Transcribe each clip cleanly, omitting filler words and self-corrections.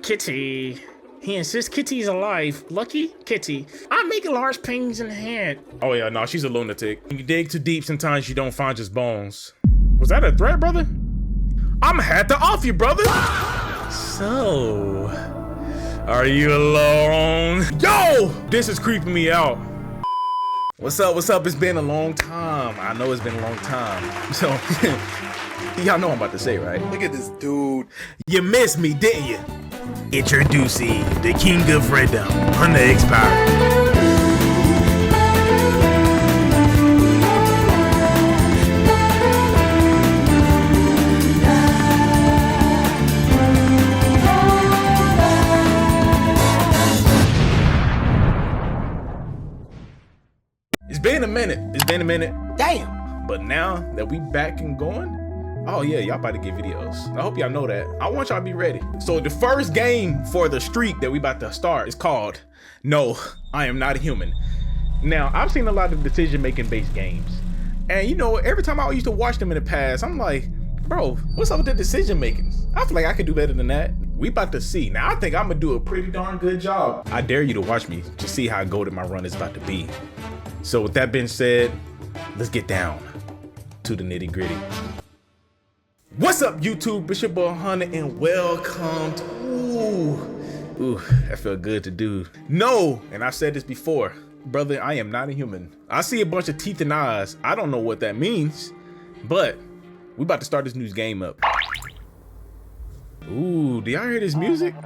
Kitty. He insists Kitty's alive. Lucky Kitty. I'm making large pains in the head. Oh yeah, no, she's a lunatic. When you dig too deep, sometimes you don't find just bones. Was that a threat, brother? I'ma have to off you, brother. So, are you alone? Yo, this is creeping me out. What's up, what's up? It's been a long time. I know it's been a long time. So, y'all know what I'm about to say, right? Look at this dude. You missed me, didn't you? Introducing the king of rhythm, HunaXPirate. It's been a minute. Damn. But now that we back and going, oh yeah, y'all about to get videos. I hope y'all know that. I want y'all to be ready. So the first game for the streak that we about to start is called No, I Am Not a Human. Now, I've seen a lot of decision-making based games. And you know, every time I used to watch them in the past, I'm like, bro, what's up with the decision making? I feel like I could do better than that. We about to see. Now, I think I'm gonna do a pretty darn good job. I dare you to watch me to see how goated my run is about to be. So with that being said, let's get down to the nitty gritty. What's up, YouTube? It's your boy Hunter, and welcome to, ooh, that felt good to do. No, and I've said this before, brother, I am not a human. I see a bunch of teeth and eyes. I don't know what that means, but we about to start this new game up. Ooh, do y'all hear this music?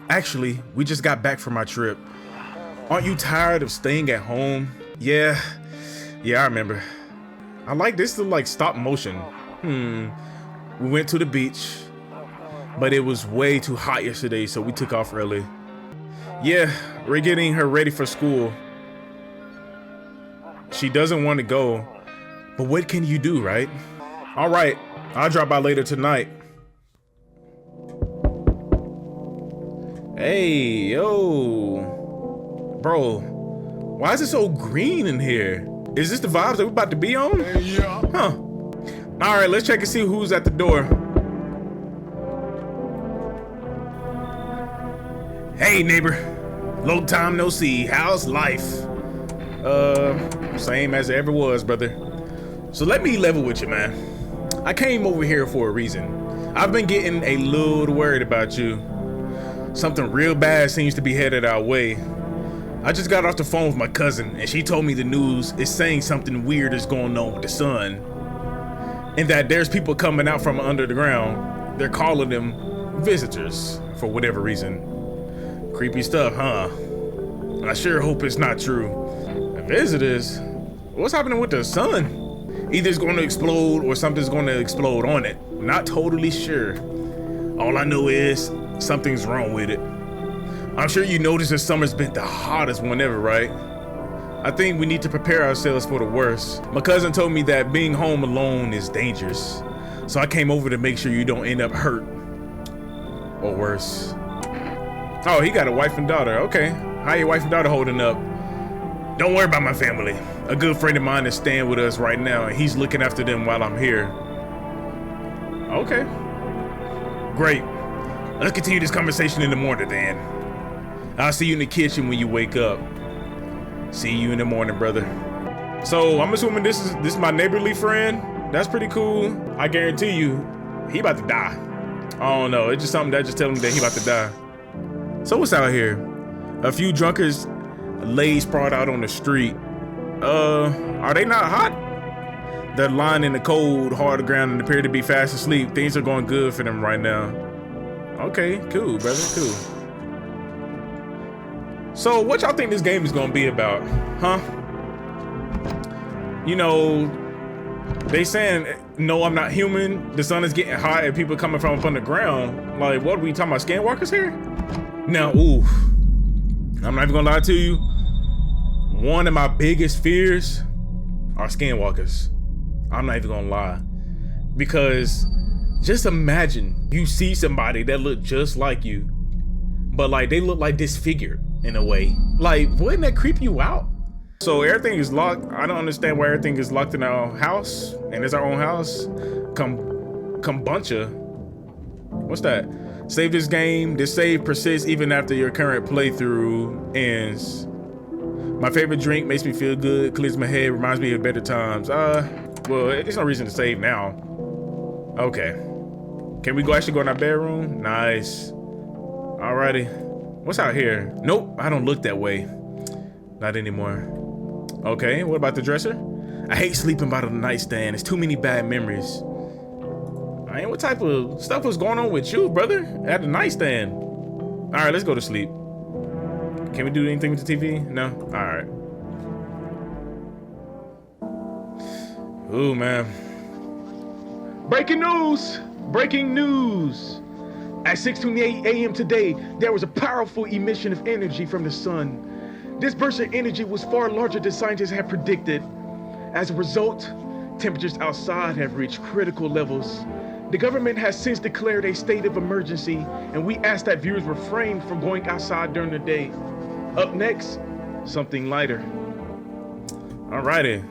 Actually, we just got back from our trip. Aren't you tired of staying at home? Yeah, I remember. I like this to like stop motion. We went to the beach, but it was way too hot yesterday, so we took off early. Yeah, we're getting her ready for school. She doesn't want to go, but what can you do, right? All right, I'll drop by later tonight. Hey, yo, bro, why is it so green in here? Is this the vibes that we're about to be on? Yeah. Huh. All right, let's check and see who's at the door. Hey, neighbor. Long time no see. How's life? Same as it ever was, brother. So let me level with you, man. I came over here for a reason. I've been getting a little worried about you. Something real bad seems to be headed our way. I just got off the phone with my cousin, and she told me the news is saying something weird is going on with the sun. And that there's people coming out from under the ground. They're calling them visitors for whatever reason. Creepy stuff, huh? I sure hope it's not true. Visitors? What's happening with the sun? Either it's going to explode or something's going to explode on it. Not totally sure. All I know is something's wrong with it. I'm sure you noticed this summer's been the hottest one ever, right? I think we need to prepare ourselves for the worst. My cousin told me that being home alone is dangerous. So I came over to make sure you don't end up hurt. Or worse. Oh, he got a wife and daughter. Okay. How your wife and daughter holding up? Don't worry about my family. A good friend of mine is staying with us right now, and he's looking after them while I'm here. Okay. Great. Let's continue this conversation in the morning then. I'll see you in the kitchen when you wake up. See you in the morning, brother. So I'm assuming this is my neighborly friend. That's pretty cool. I guarantee you, he about to die. I don't know. It's just something that just tell him that he about to die. So what's out here? A few drunkards lay sprawled out on the street. Are they not hot? They're lying in the cold, hard ground and appear to be fast asleep. Things are going good for them right now. Okay, cool, brother, cool. So what y'all think this game is gonna be about, huh? You know, they saying, no, I'm not human. The sun is getting hot and people coming from up underground. Like, what are we talking about, skinwalkers here? Now, ooh, I'm not even gonna lie to you. One of my biggest fears are skinwalkers. I'm not even gonna lie. Because just imagine you see somebody that look just like you, but like they look like disfigured in a way. Like, wouldn't that creep you out? So everything is locked. I don't understand why everything is locked in our house, and it's our own house. Kombucha. What's that? Save this game. This save persists even after your current playthrough ends. My favorite drink makes me feel good, clears my head, reminds me of better times. Well, there's no reason to save now. Okay. Can we actually go in our bedroom? Nice. Alrighty. What's out here? Nope, I don't look that way. Not anymore. Okay, what about the dresser? I hate sleeping by the nightstand. It's too many bad memories. Man, what type of stuff was going on with you, brother? At the nightstand. All right, let's go to sleep. Can we do anything with the TV? No? All right. Ooh, man. Breaking news! Breaking news! At 6:28 a.m. today, there was a powerful emission of energy from the sun. This burst of energy was far larger than scientists had predicted. As a result, temperatures outside have reached critical levels. The government has since declared a state of emergency, and we ask that viewers refrain from going outside during the day. Up next, something lighter. Alrighty.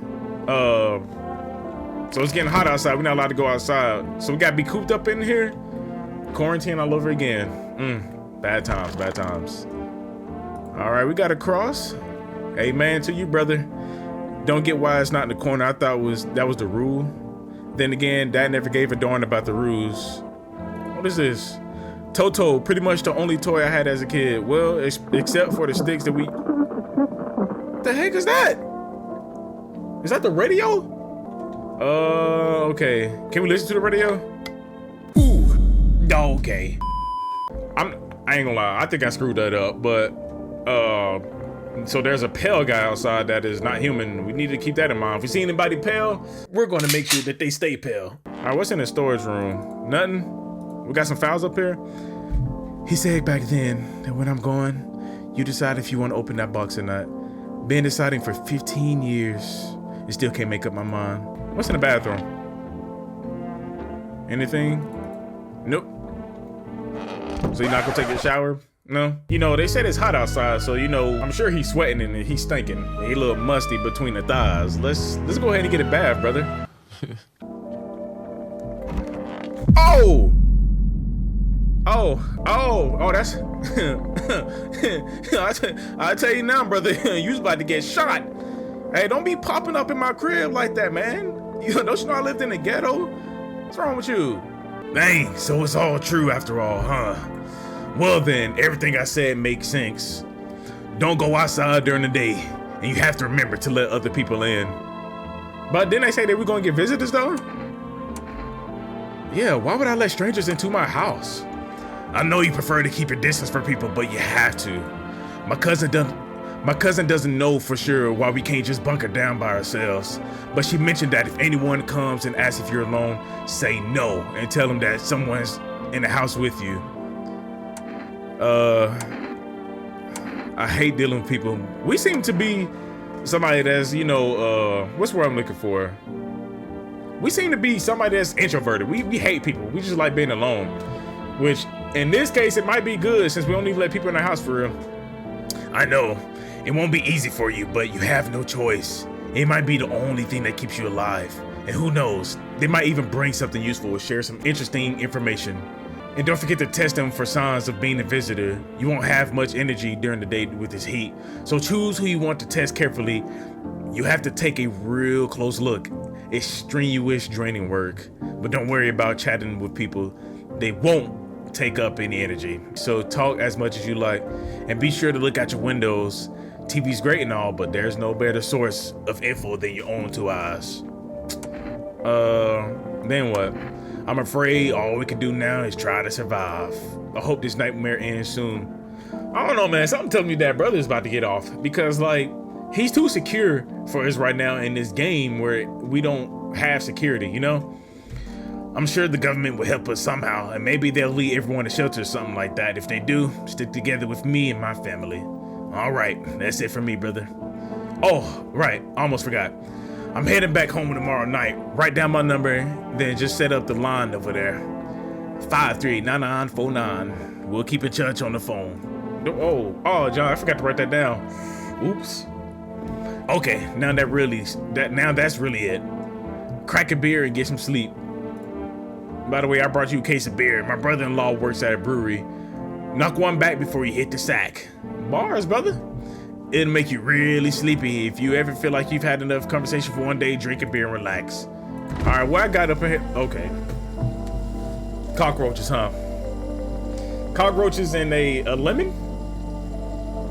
So it's getting hot outside. We're not allowed to go outside. So we gotta be cooped up in here. Quarantine all over again. Bad times, bad times. All right, we got a cross. Amen to you, brother. Don't get why it's not in the corner. I thought that was the rule. Then again, Dad never gave a darn about the rules. What is this? Toto, pretty much the only toy I had as a kid. Well, except for the sticks that we... What the heck is that? Is that the radio? Okay. Can we listen to the radio? Ooh, okay. I ain't gonna lie, I think I screwed that up, but so there's a pale guy outside that is not human. We need to keep that in mind. If we see anybody pale, we're gonna make sure that they stay pale. All right, what's in the storage room? Nothing? We got some files up here? He said back then that when I'm gone, you decide if you want to open that box or not. Been deciding for 15 years and still can't make up my mind. What's in the bathroom? Anything? Nope. So you're not gonna take a shower? No? You know, they said it's hot outside, so you know, I'm sure he's sweating and he's stinking. He a little musty between the thighs. Let's go ahead and get a bath, brother. Oh! Oh, that's... I tell you now, brother, you was about to get shot. Hey, don't be popping up in my crib like that, man. Don't you know I lived in the ghetto? What's wrong with you? Dang, so it's all true after all, huh? Well then, everything I said makes sense. Don't go outside during the day, and you have to remember to let other people in. But didn't I say that we're gonna get visitors though? Yeah, why would I let strangers into my house? I know you prefer to keep your distance from people, but you have to. My cousin doesn't know for sure why we can't just bunker down by ourselves, but she mentioned that if anyone comes and asks if you're alone, say no and tell them that someone's in the house with you. I hate dealing with people. We seem to be somebody that's, you know, what's the word I'm looking for? We seem to be somebody that's introverted. We hate people. We just like being alone, which in this case, it might be good since we don't even let people in our house for real. I know it won't be easy for you, but you have no choice. It might be the only thing that keeps you alive. And who knows, they might even bring something useful or share some interesting information. And don't forget to test them for signs of being a visitor. You won't have much energy during the day with this heat. So choose who you want to test carefully. You have to take a real close look. It's strenuous, draining work. But don't worry about chatting with people. They won't take up any energy. So talk as much as you like. And be sure to look out your windows. TV's great and all, but there's no better source of info than your own two eyes. Then what? I'm afraid all we can do now is try to survive. I hope this nightmare ends soon. I don't know, man. Something telling me that brother's about to get off because, like, he's too secure for us right now in this game where we don't have security, you know? I'm sure the government will help us somehow, and maybe they'll lead everyone to shelter or something like that. If they do, stick together with me and my family. All right, that's it for me, brother. Oh, right, almost forgot. I'm heading back home tomorrow night. Write down my number, then just set up the line over there. 539949. We'll keep in touch on the phone. Oh, John, I forgot to write that down. Oops. Okay, now that's really it. Crack a beer and get some sleep. By the way, I brought you a case of beer. My brother-in-law works at a brewery. Knock one back before you hit the sack. Bars, brother. It'll make you really sleepy if you ever feel like you've had enough conversation for one day. Drink a beer and relax. All right, what I got up in here? Okay. Cockroaches, huh? Cockroaches and a lemon?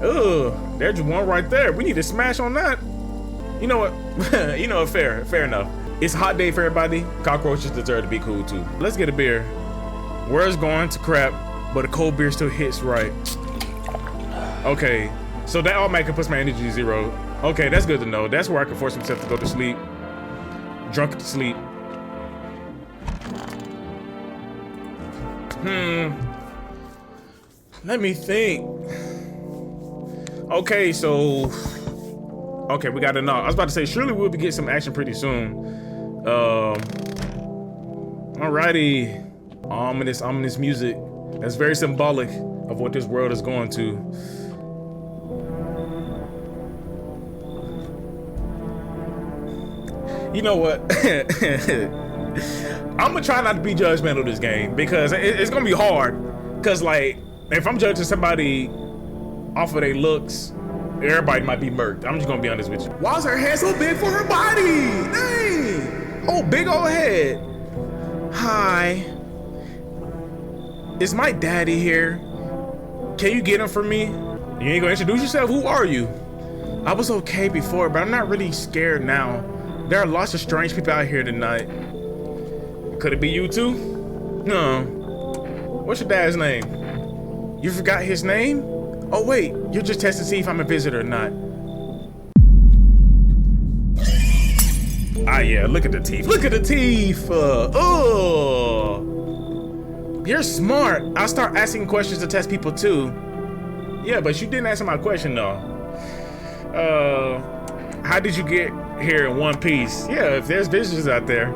Ugh, there's one right there. We need to smash on that. You know what? You know what? Fair enough. It's a hot day for everybody. Cockroaches deserve to be cool too. Let's get a beer. Words going to crap, but a cold beer still hits right. Okay. So that automatically puts my energy 0. Okay, that's good to know. That's where I can force myself to go to sleep. Drunk to sleep. Let me think. Okay, so... Okay, we got a knock. I was about to say, surely we'll be getting some action pretty soon. Alrighty. Ominous music. That's very symbolic of what this world is going to. You know what? I'm gonna try not to be judgmental this game because it's gonna be hard. Cause like, if I'm judging somebody off of their looks, everybody might be murked. I'm just gonna be honest with you. Why is her head so big for her body? Dang! Oh, big old head. Hi. Is my daddy here? Can you get him for me? You ain't gonna introduce yourself? Who are you? I was okay before, but I'm not really scared now. There are lots of strange people out here tonight. Could it be you too? No. What's your dad's name? You forgot his name? Oh wait, you're just testing to see if I'm a visitor or not. Ah yeah, look at the teeth. Look at the teeth. Oh. You're smart. I'll start asking questions to test people too. Yeah, but you didn't answer my question though. How did you get here in one piece? Yeah, if there's visitors out there.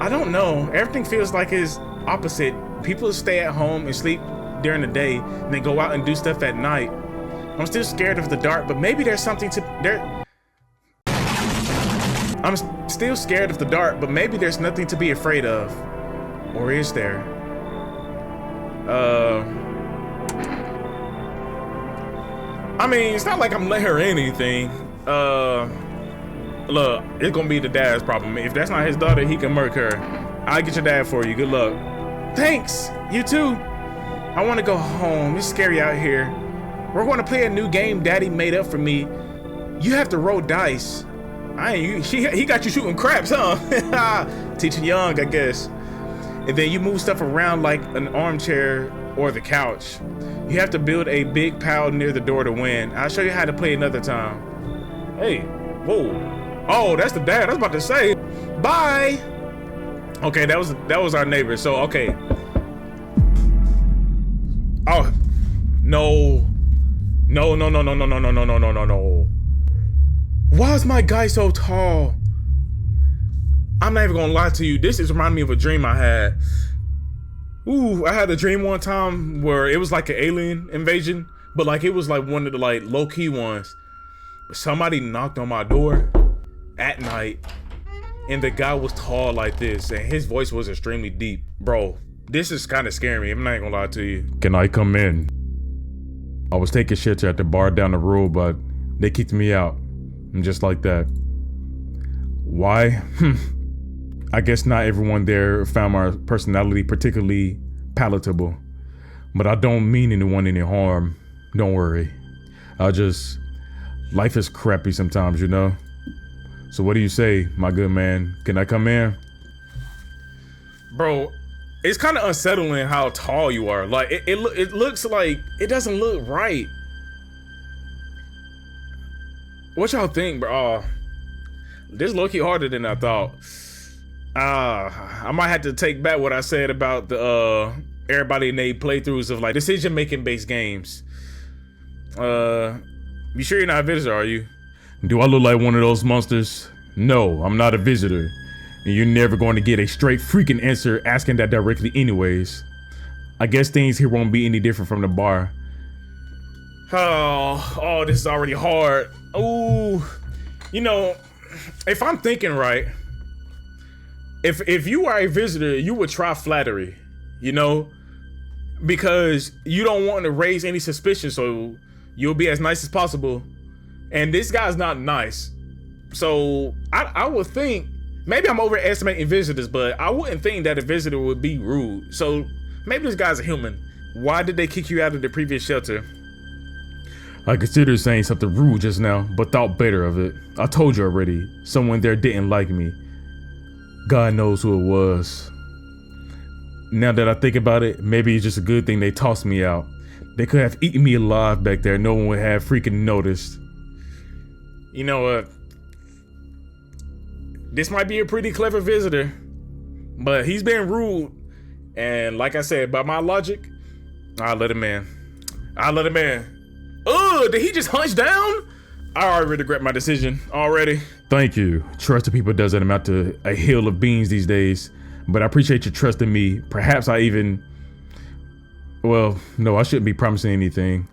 I don't know. Everything feels like it's opposite. People stay at home and sleep during the day and then go out and do stuff at night. I'm still scared of the dark, but maybe there's something to there. I'm still scared of the dark, but maybe there's nothing to be afraid of. Or is there? I mean, it's not like I'm letting her in anything. Look, it's gonna be the dad's problem. If that's not his daughter, he can murk her. I'll get your dad for you. Good luck. Thanks. You too. I want to go home. It's scary out here. We're going to play a new game Daddy made up for me. You have to roll dice. He got you shooting craps, huh? Teaching young, I guess. And then you move stuff around like an armchair or the couch. You have to build a big pile near the door to win. I'll show you how to play another time. Hey, whoa. Oh, that's the dad. I was about to say. Bye. Okay, that was our neighbor. So okay. Oh, no. No. Why is my guy so tall? I'm not even gonna lie to you. This is reminding me of a dream I had. Ooh, I had a dream one time where it was like an alien invasion, but like it was like one of the like low-key ones. Somebody knocked on my door at night, and the guy was tall like this, and his voice was extremely deep. Bro, this is kind of scaring me. I'm not gonna lie to you. Can I come in? I was taking shit at the bar down the road, but they kicked me out. And just like that. Why? I guess not everyone there found my personality particularly palatable. But I don't mean anyone any harm. Don't worry. Life is crappy sometimes, you know? So what do you say, my good man? Can I come in? Bro, it's kind of unsettling how tall you are. Like, it looks like, it doesn't look right. What y'all think, bro? This low-key harder than I thought. I might have to take back what I said about the everybody in their playthroughs of like decision-making based games. You sure you're not a visitor, are you? Do I look like one of those monsters? No, I'm not a visitor. And you're never going to get a straight freaking answer asking that directly anyways. I guess things here won't be any different from the bar. Oh, this is already hard. Ooh, you know, if I'm thinking right, if you are a visitor, you would try flattery, you know, because you don't want to raise any suspicion, so you'll be as nice as possible. And this guy's not nice, so I would think, maybe I'm overestimating visitors, but I wouldn't think that a visitor would be rude. So maybe this guy's a human. Why did they kick you out of the previous shelter? I considered saying something rude just now, but thought better of it. I told you already, someone there didn't like me. God knows who it was. Now that I think about it, maybe it's just a good thing they tossed me out. They could have eaten me alive back there. No one would have freaking noticed. You know, this might be a pretty clever visitor, but he's been rude. And like I said, by my logic, I'll let him in. I'll let him in. Did he just hunch down? I already regret my decision already. Thank you. Trusting people doesn't amount to a hill of beans these days, but I appreciate you trusting me. Perhaps I even, well, no, I shouldn't be promising anything.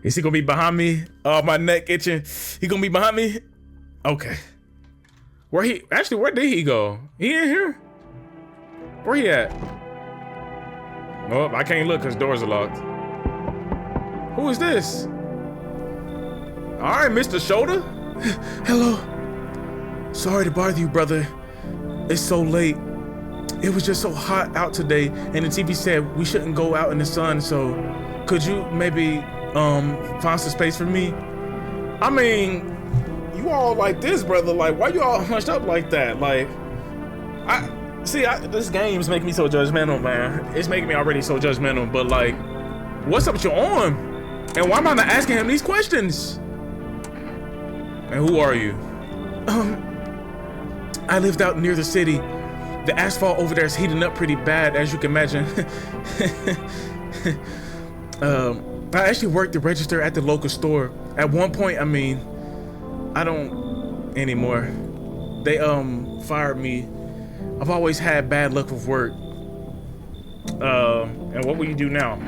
Is he gonna be behind me? Oh, my neck itching. He gonna be behind me? Okay. Where did he go? He in here? Where he at? Oh, I can't look because doors are locked. Who is this? All right, Mr. Shoulder. Hello. Sorry to bother you, brother. It's so late. It was just so hot out today, and the TV said we shouldn't go out in the sun, so could you maybe find some space for me? I mean, you all like this, brother. Like, why you all hunched up like that? Like, this game's making me so judgmental, man. It's making me already so judgmental, but like, what's up with your arm? And why am I not asking him these questions? And who are you? I lived out near the city. The asphalt over there is heating up pretty bad, as you can imagine. I actually worked the register at the local store. At one point, I mean, I don't anymore. They fired me. I've always had bad luck with work. And what will you do now?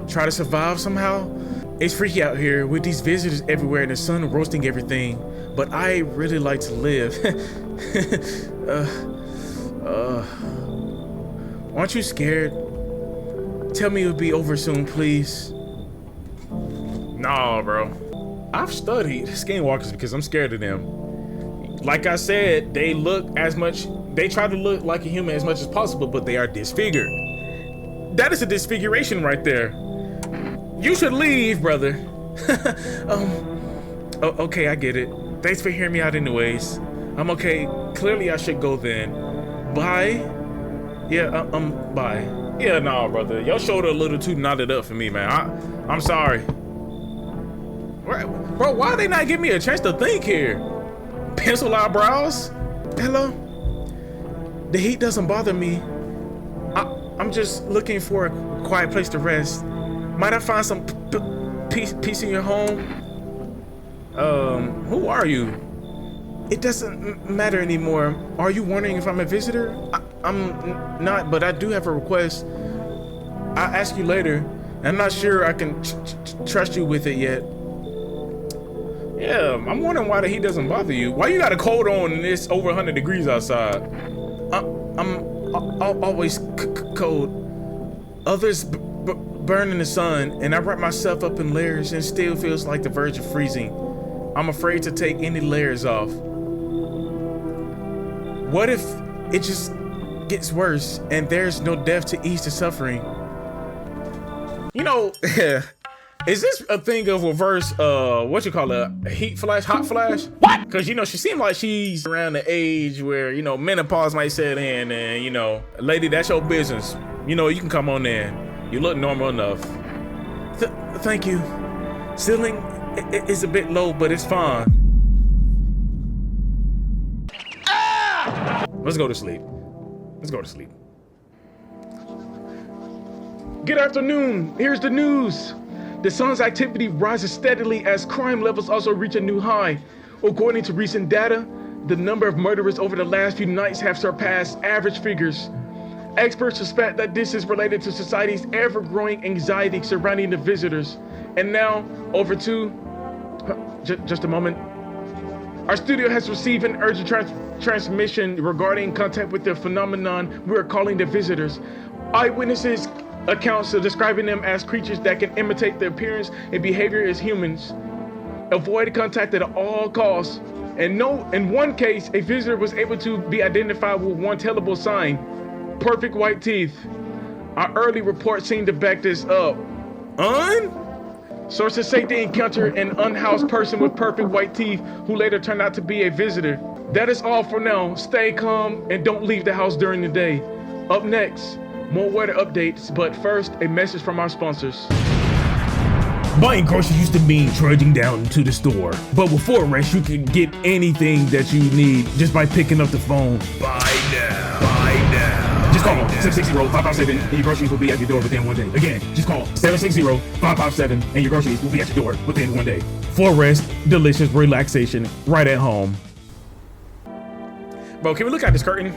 Try to survive somehow. It's freaky out here with these visitors everywhere and the sun roasting everything. But I really like to live. Aren't you scared? Tell me it'll be over soon, please. Nah, bro. I've studied skinwalkers because I'm scared of them. Like I said, they try to look like a human as much as possible, but they are disfigured. That is a disfiguration right there. You should leave, brother. Okay, I get it. Thanks for hearing me out anyways. I'm okay. Clearly I should go then. Bye. Yeah, bye. Yeah, nah, brother. Your shoulder a little too knotted up for me, man. I'm sorry. Bro, why they not give me a chance to think here? Pencil eyebrows? Hello? The heat doesn't bother me. I'm just looking for a quiet place to rest. Might I find some peace in your home? Who are you? It doesn't matter anymore. Are you wondering if I'm a visitor? I'm not, but I do have a request. I'll ask you later. I'm not sure I can trust you with it yet. Yeah, I'm wondering why the heat doesn't bother you. Why you got a coat on and it's over 100 degrees outside? I'm always cold. Others burn in the sun, and I wrap myself up in layers and still feels like the verge of freezing. I'm afraid to take any layers off. What if it just gets worse and there's no death to ease the suffering? You know, is this a thing of reverse, what you call it, a heat flash, hot flash? What? Because, you know, she seemed like she's around the age where, you know, menopause might set in and, you know, lady, that's your business. You know, you can come on in. You look normal enough. Thank you. Ceiling is a bit low, but it's fine. Ah! Let's go to sleep. Let's go to sleep. Good afternoon. Here's the news. The sun's activity rises steadily as crime levels also reach a new high. According to recent data, the number of murderers over the last few nights have surpassed average figures. Experts suspect that this is related to society's ever-growing anxiety surrounding the visitors. And now, over to... just a moment. Our studio has received an urgent transmission regarding contact with the phenomenon we are calling the visitors. Eyewitnesses accounts are describing them as creatures that can imitate the appearance and behavior as humans. Avoid contact at all costs. And in one case, a visitor was able to be identified with one tellable sign: perfect white teeth. Our early reports seem to back this up. Sources say they encountered an unhoused person with perfect white teeth who later turned out to be a visitor. That is all for now. Stay calm and don't leave the house during the day. Up next, more weather updates, but first, a message from our sponsors. Buying groceries used to mean trudging down to the store, but with ForRest you can get anything that you need just by picking up the phone. Buy now. Buy now. Just call 760-557 and your groceries will be at your door within 1 day. Again, just call 760-557 and your groceries will be at your door within 1 day. ForRest, delicious relaxation right at home. Bro, can we look at this curtain?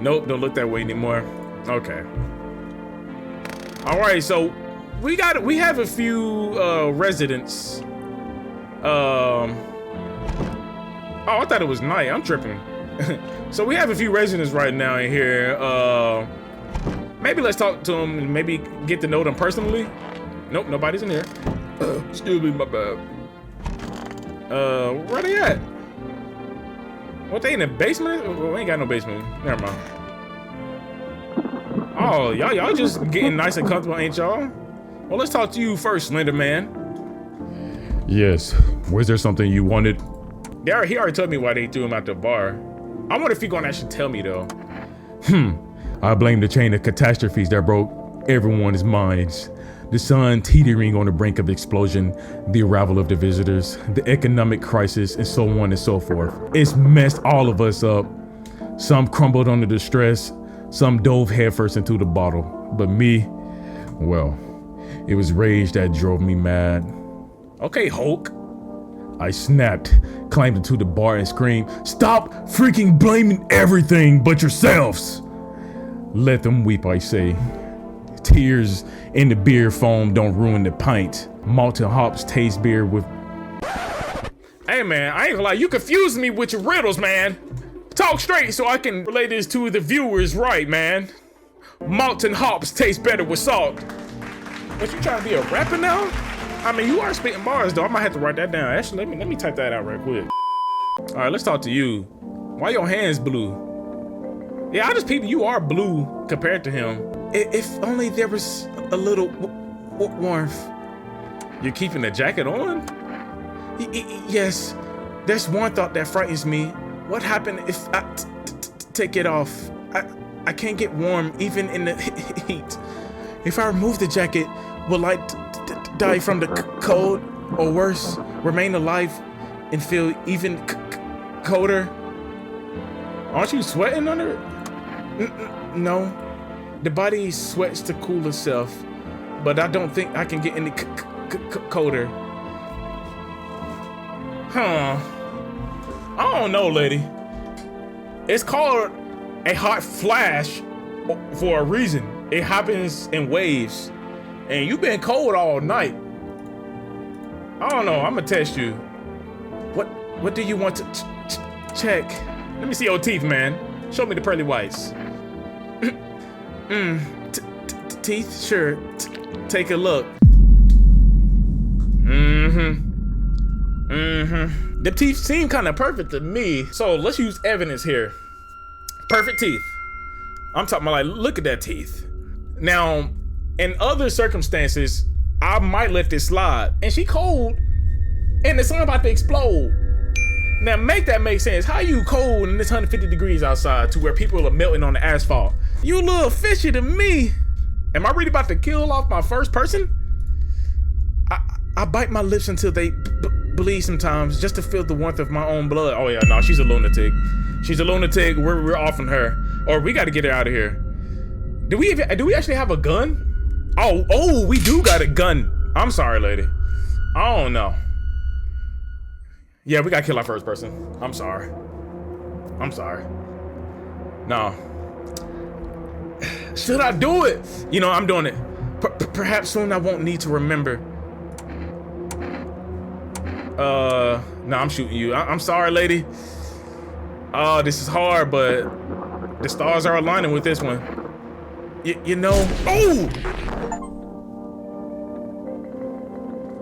Nope, don't look that way anymore. Okay. All right, so we have a few residents. Oh, I thought it was night. I'm tripping. So we have a few residents right now in here. Maybe let's talk to them and maybe get to know them personally. Nope, nobody's in here. Excuse me, my bad. Where they at? What, they in the basement? Oh, we ain't got no basement. Never mind. Oh, y'all just getting nice and comfortable, ain't y'all? Well, let's talk to you first, Slender Man. Yes. Was there something you wanted? He already told me why they threw him out the bar. I wonder if he gonna actually tell me though. I blame the chain of catastrophes that broke everyone's minds. The sun teetering on the brink of explosion, the arrival of the visitors, the economic crisis, and so on and so forth. It's messed all of us up. Some crumbled under the stress, some dove headfirst into the bottle. But me, well, it was rage that drove me mad. Okay, Hulk. I snapped, climbed into the bar and screamed, "Stop freaking blaming everything but yourselves!" Let them weep, I say. Tears in the beer foam don't ruin the pint. Malt and hops taste beer with... Hey man, I ain't gonna lie, you confused me with your riddles, man. Talk straight so I can relay this to the viewers right, man. Malt and hops taste better with salt. What, you trying to be a rapper now? I mean, you are spitting bars though. I might have to write that down. Actually, let me type that out right quick. All right, let's talk to you. Why your hands blue? Yeah, I just peeped, you are blue compared to him. If only there was a little warmth. You're keeping the jacket on? Yes, there's one thought that frightens me. What happened if I take it off? I can't get warm even in the heat. If I remove the jacket, will I die from the cold, or worse, remain alive and feel even colder? Aren't you sweating under it? No, the body sweats to cool itself, but I don't think I can get any colder. Huh? I don't know, lady. It's called a hot flash for a reason. It happens in waves. And you've been cold all night. I don't know, I'm gonna test you. What do you want to check? Let me see your teeth, man. Show me the pearly whites. Teeth? Sure, take a look. The teeth seem kind of perfect to me. So let's use evidence here. Perfect teeth. I'm talking about like, look at that teeth. Now, in other circumstances, I might let this slide. And she cold, and the sun about to explode. Now make that make sense. How you cold and it's 150 degrees outside to where people are melting on the asphalt? You a little fishy to me. Am I really about to kill off my first person? I bite my lips until they bleed sometimes just to feel the warmth of my own blood. Oh yeah, no, she's a lunatic. She's a lunatic. We're off on her. Or we got to get her out of here. Do we actually have a gun? Oh, we do got a gun. I'm sorry, lady. I don't know. Yeah, we gotta kill our first person. I'm sorry. No. Should I do it? You know, I'm doing it. Perhaps soon I won't need to remember. No, I'm shooting you. I'm sorry, lady. Oh, this is hard, but the stars are aligning with this one. You know, oh!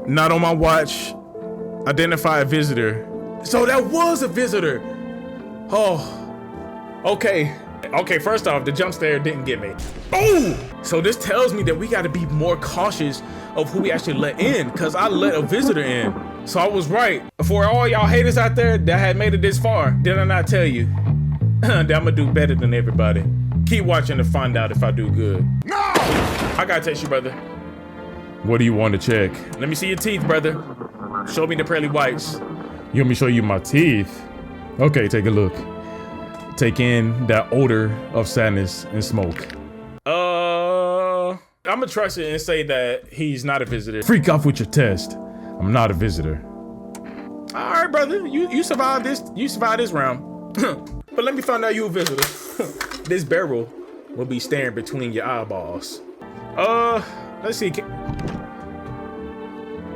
Not on my watch. Identify a visitor. So that was a visitor. Oh, okay. Okay, first off, the jump scare didn't get me. Oh! So this tells me that we gotta be more cautious of who we actually let in, because I let a visitor in. So I was right. For all y'all haters out there that had made it this far, did I not tell you that I'm gonna do better than everybody? Keep watching to find out if I do good. No! I gotta test you, brother. What do you want to check? Let me see your teeth, brother. Show me the pearly whites. You want me to show you my teeth? Okay, take a look. Take in that odor of sadness and smoke. I'm gonna trust it and say that he's not a visitor. Freak off with your test. I'm not a visitor. All right, brother. You survived this. You survived this round. But let me find out you a visitor. This barrel will be staring between your eyeballs. Let's see.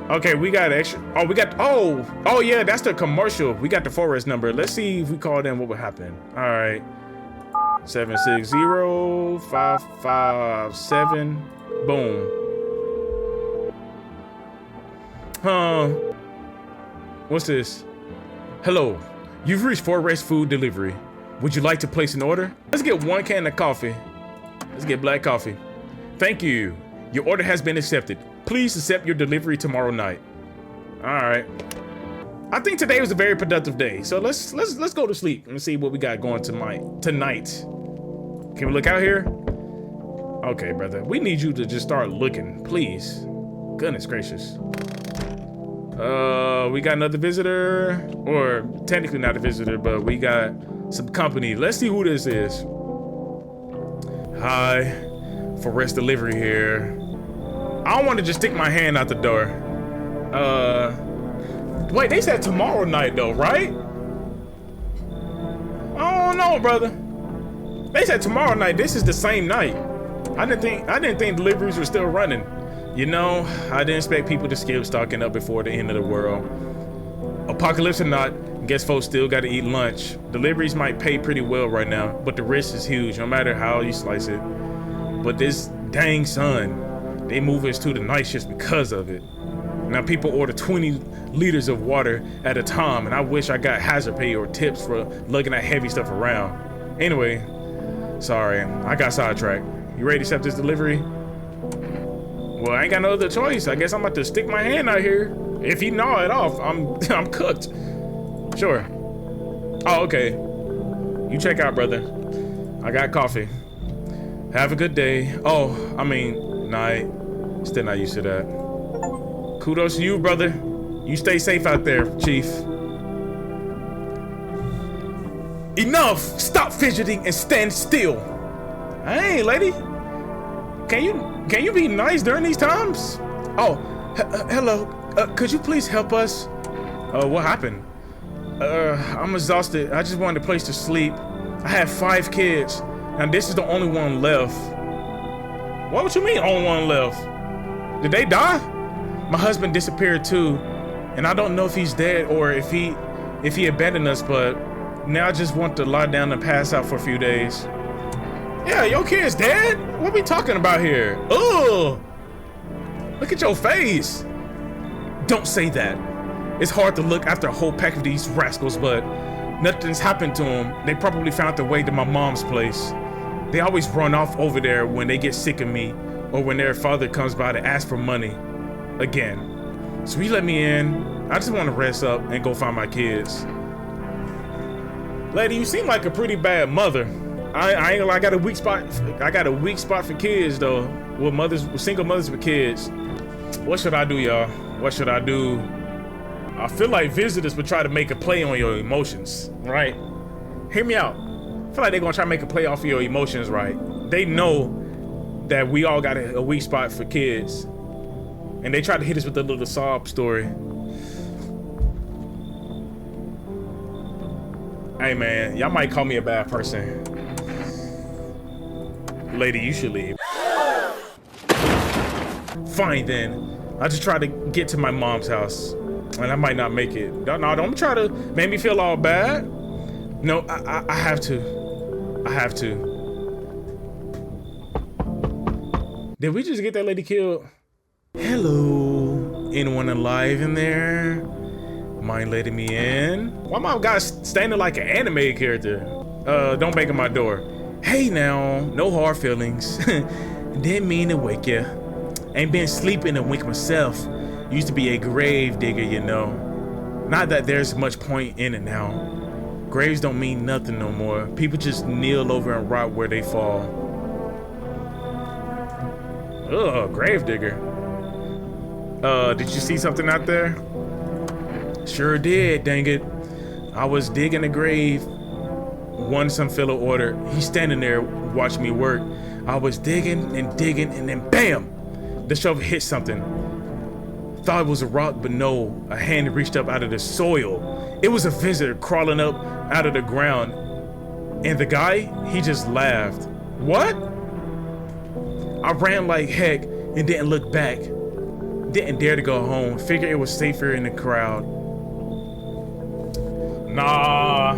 Okay, we got extra. Oh, we got. Oh yeah, that's the commercial. We got the forest number. Let's see if we call them. What would happen? All right. 760-557. Boom. What's this? Hello, you've reached Forest Food Delivery. Would you like to place an order? Let's get 1 can of coffee. Let's get black coffee. Thank you. Your order has been accepted. Please accept your delivery tomorrow night. All right. I think today was a very productive day. So let's go to sleep and see what we got going tonight. Can we look out here? Okay, brother. We need you to just start looking, please. Goodness gracious. We got another visitor, or technically not a visitor, but we got some company. Let's see who this is. Hi, Forest Delivery here. I don't want to just stick my hand out the door. Wait, they said tomorrow night though, right? I don't know, brother. They said tomorrow night. This is the same night. I didn't think deliveries were still running. You know, I didn't expect people to skip stocking up before the end of the world. Apocalypse or not, guess folks still gotta eat lunch. Deliveries might pay pretty well right now, but the risk is huge, no matter how you slice it. But this dang sun, they move us to the night shifts because of it. Now people order 20 liters of water at a time, and I wish I got hazard pay or tips for lugging that heavy stuff around. Anyway, sorry, I got sidetracked. You ready to accept this delivery? Well, I ain't got no other choice. I guess I'm about to stick my hand out here. If you gnaw it off, I'm cooked. Sure. Oh, okay. You check out, brother. I got coffee. Have a good day. Oh, I mean, night. Still not used to that. Kudos to you, brother. You stay safe out there, Chief. Enough! Stop fidgeting and stand still. Hey, lady. Can you be nice during these times? Oh, hello. Could you please help us? What happened? I'm exhausted. I just wanted a place to sleep. I have 5 kids, and this is the only one left. What you mean, only one left? Did they die? My husband disappeared too, and I don't know if he's dead or if he abandoned us, but now I just want to lie down and pass out for a few days. Yeah, your kid's dead? What we talking about here? Ugh! Look at your face. Don't say that. It's hard to look after a whole pack of these rascals, but nothing's happened to them. They probably found their way to my mom's place. They always run off over there when they get sick of me or when their father comes by to ask for money again. So you let me in. I just want to rest up and go find my kids. Lady, you seem like a pretty bad mother. I got a weak spot. I got a weak spot for kids though. With single mothers with kids. What should I do, y'all? What should I do? I feel like visitors would try to make a play on your emotions, right? Hear me out. I feel like they're gonna try to make a play off of your emotions, right? They know that we all got a weak spot for kids, and they try to hit us with a little sob story. Hey man, y'all might call me a bad person. Lady, you should leave. Fine then. I just try to get to my mom's house. And I might not make it. No, don't try to make me feel all bad. No, I have to. I have to. Did we just get that lady killed? Hello, anyone alive in there? Mind letting me in? Why my guy standing like an anime character? Don't bang on my door. Hey now, no hard feelings. Didn't mean to wake ya. Ain't been sleeping a wink myself. Used to be a grave digger, you know. Not that there's much point in it now. Graves don't mean nothing no more. People just kneel over and rot where they fall. Ugh, grave digger. Did you see something out there? Sure did, dang it. I was digging a grave. One some fellow ordered. He's standing there watching me work. I was digging and then bam! The shovel hit something. Thought it was a rock, but no. A hand reached up out of the soil. It was a visitor crawling up out of the ground. And the guy, he just laughed. What? I ran like heck and didn't look back. Didn't dare to go home. Figured it was safer in the crowd. Nah.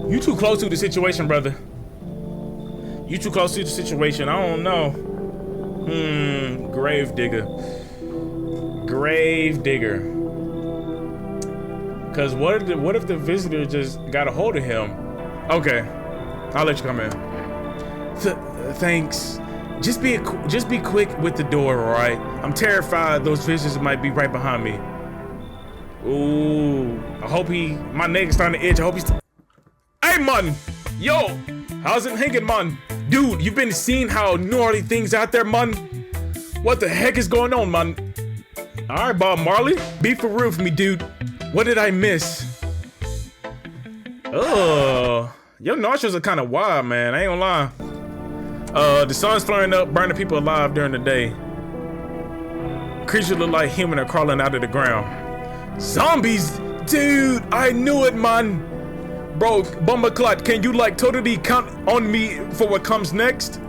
You too close to the situation, brother. You too close to the situation. I don't know. Grave digger. Grave digger. Cause what if the visitor just got a hold of him? Okay, I'll let you come in. Thanks. Just be quick with the door, all right? I'm terrified those visitors might be right behind me. Ooh, I hope my neck is starting to itch. I hope he's. Hey, man! Yo! How's it hanging, man? Dude, you've been seeing how gnarly things out there, man? What the heck is going on, man? Alright, Bob Marley, be for real with me, dude. What did I miss? Oh, your nostrils are kind of wild, man. I ain't gonna lie. The sun's flaring up, burning people alive during the day. Creatures look like human are crawling out of the ground. Zombies? Dude, I knew it, man. Bro, Bumbleclot, can you like totally count on me for what comes next?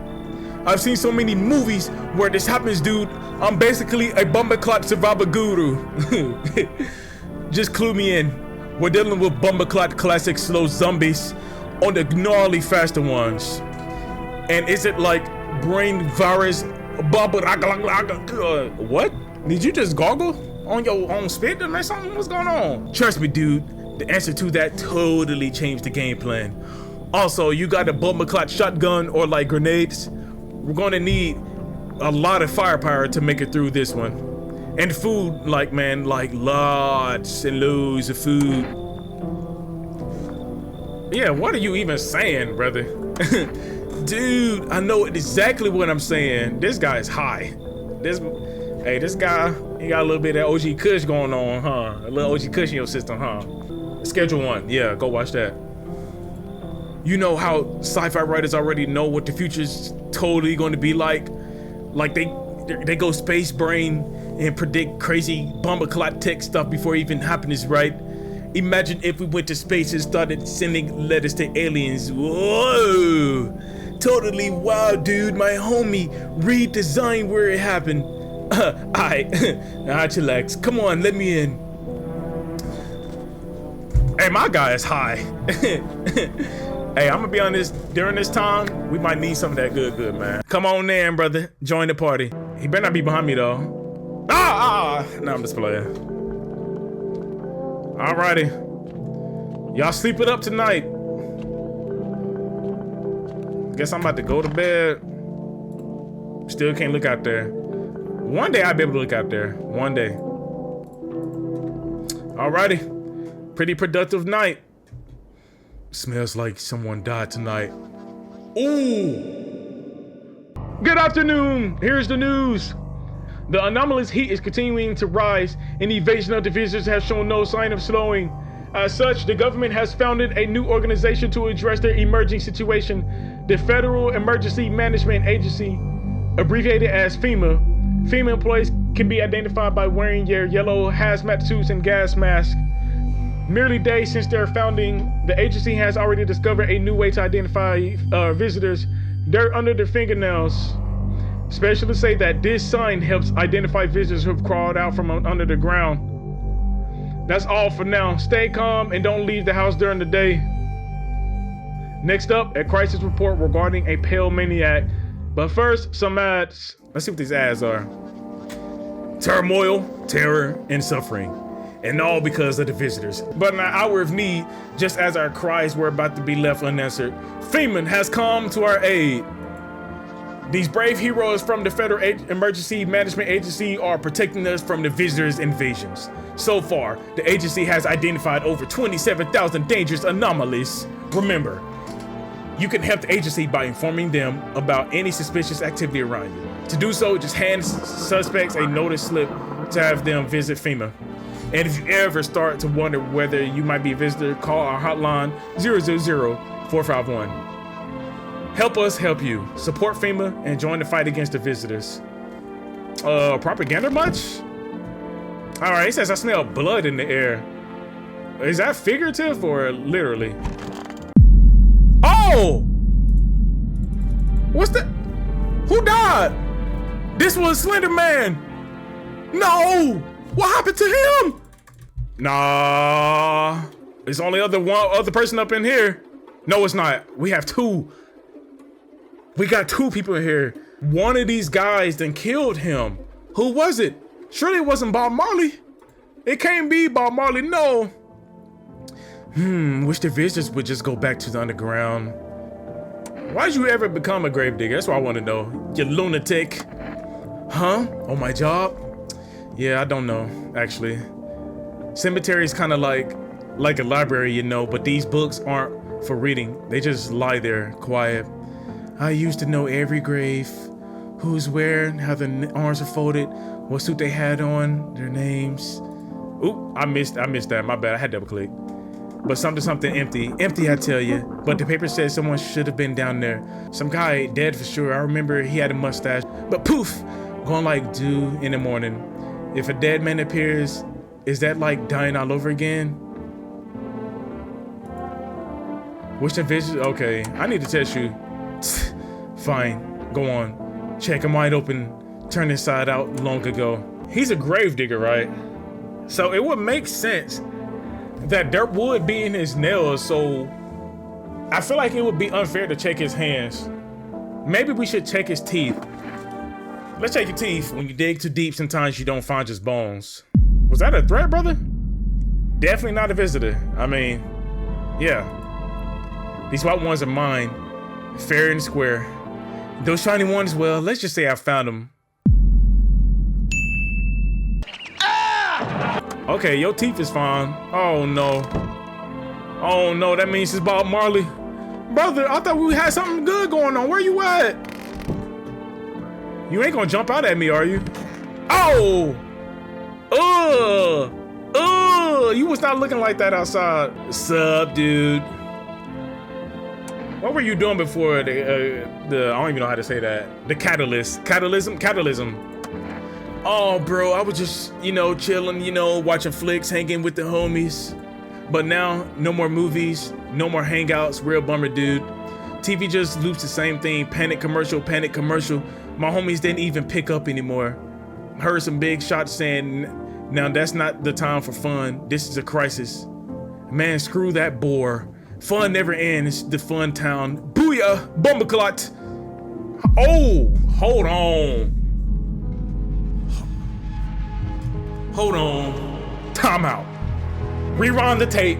I've seen so many movies where this happens, dude. I'm basically a Bumbleclot survivor guru. Just clue me in. We're dealing with Bumbleclot classic slow zombies on the gnarly faster ones. And is it like brain virus? What? Did you just gargle on your own spit or something? What's going on? Trust me, dude. The answer to that totally changed the game plan. Also, you got a Bumbleclot shotgun or like grenades? We're gonna need a lot of firepower to make it through this one. And food, like lots and loads of food. Yeah, what are you even saying, brother? Dude, I know exactly what I'm saying. This guy is high. This guy, he got a little bit of OG Kush going on, huh? A little OG Kush in your system, huh? Schedule 1, yeah, go watch that. You know how sci-fi writers already know what the future's totally going to be like? Like they go space brain and predict crazy Bumbleclot tech stuff before it even happens, right? Imagine if we went to space and started sending letters to aliens. Whoa! Totally wild, dude. My homie redesigned where it happened. Alright, chillax. Come on, let me in. Hey, my guy is high. Hey, I'm gonna be honest, during this time, we might need some of that good, man. Come on in, brother. Join the party. He better not be behind me, though. No, I'm just playing. Alrighty. Y'all sleep it up tonight. Guess I'm about to go to bed. Still can't look out there. One day I'll be able to look out there. One day. Alrighty. Pretty productive night. Smells like someone died tonight. Ooh! Good afternoon! Here's the news. The anomalous heat is continuing to rise, and the invasion of the visitors has shown no sign of slowing. As such, the government has founded a new organization to address their emerging situation, the Federal Emergency Management Agency, abbreviated as FEMA. FEMA employees can be identified by wearing their yellow hazmat suits and gas masks. Merely days since their founding, the agency has already discovered a new way to identify visitors: dirt under their fingernails. Specialists say that this sign helps identify visitors who've crawled out from under the ground. That's all for now. Stay calm and don't leave the house during the day. Next up, a crisis report regarding a pale maniac. But first, some ads. Let's see what these ads are. Turmoil, terror, and suffering. And all because of the visitors. But in our hour of need, just as our cries were about to be left unanswered, FEMA has come to our aid. These brave heroes from the Federal Emergency Management Agency are protecting us from the visitors' invasions. So far, the agency has identified over 27,000 dangerous anomalies. Remember, you can help the agency by informing them about any suspicious activity around you. To do so, just hand suspects a notice slip to have them visit FEMA. And if you ever start to wonder whether you might be a visitor, call our hotline 000-451. Help us help you. Support FEMA and join the fight against the visitors. Propaganda much? All right, it says I smell blood in the air. Is that figurative or literally? Oh! What's that? Who died? This was Slender Man. No! What happened to him? Nah. There's only one other person up in here. No, it's not. We have two. We got two people in here. One of these guys then killed him. Who was it? Surely it wasn't Bob Marley. It can't be Bob Marley, no. Wish the visitors would just go back to the underground. Why did you ever become a gravedigger? That's what I want to know. You lunatic. Huh? On my job? Yeah, I don't know, actually. Cemetery is kind of like a library, you know, but these books aren't for reading. They just lie there, quiet. I used to know every grave, who's where, how the arms are folded, what suit they had on, their names. Oop, I missed that, my bad, I had double click. But something empty, I tell you. But the paper says someone should have been down there. Some guy dead for sure, I remember he had a mustache. But poof, going like dew in the morning. If a dead man appears, is that like dying all over again? Wish the vision, okay, I need to test you. Fine, go on. Check him wide open, turned inside out long ago. He's a gravedigger, right? So it would make sense that dirt would be in his nails, so I feel like it would be unfair to check his hands. Maybe we should check his teeth. Let's check your teeth. When you dig too deep, sometimes you don't find just bones. Was that a threat, brother? Definitely not a visitor. I mean, yeah. These white ones are mine, fair and square. Those shiny ones, well, let's just say I found them. Okay, your teeth is fine. Oh no. Oh no, that means it's Bob Marley. Brother, I thought we had something good going on. Where you at? You ain't gonna jump out at me, are you? Oh! You was not looking like that outside. Sup, dude? What were you doing before the I don't even know how to say that. The catalysm. Oh, bro, I was just, chilling, watching flicks, hanging with the homies. But now, no more movies, no more hangouts, real bummer, dude. TV just loops the same thing, panic commercial. My homies didn't even pick up anymore. Heard some big shots saying, now that's not the time for fun, this is a crisis. Man, screw that bore. Fun never ends, the fun town. Booyah, bumbleclot. Oh, hold on. Time out. Rewind the tape.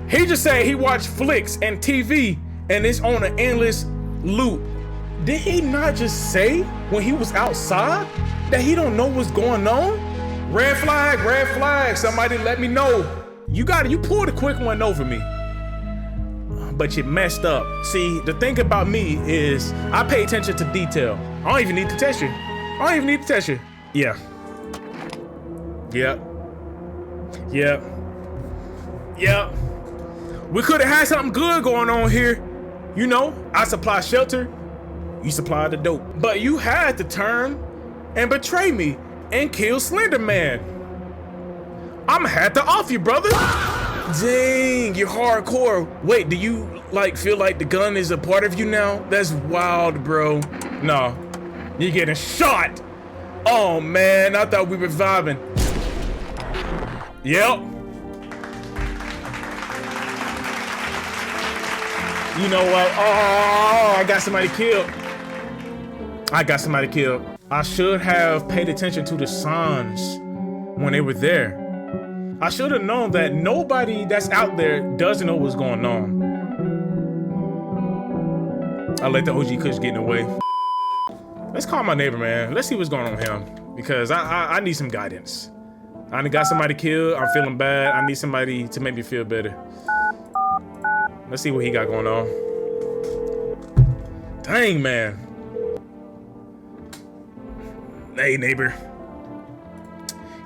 He just said he watched flicks and TV and it's on an endless loop. Did he not just say when he was outside that he don't know what's going on? Red flag, somebody let me know. You pulled a quick one over me. But you messed up. See, the thing about me is I pay attention to detail. I don't even need to test you. Yeah. Yep. We could have had something good going on here. I supply shelter, you supply the dope. But you had to turn and betray me and kill Slender Man. I'ma have to off you, brother. Dang, you're hardcore. Wait, do you feel like the gun is a part of you now? That's wild, bro. No, you're getting shot. Oh man, I thought we were vibing. Yep. You know what? Oh, I got somebody killed. I should have paid attention to the signs when they were there. I should have known that nobody that's out there doesn't know what's going on. I let the OG Kush get in the way. Let's call my neighbor, man. Let's see what's going on with him, because I need some guidance. I done got somebody killed. I'm feeling bad. I need somebody to make me feel better. Let's see what he got going on. Dang, man. Hey, neighbor.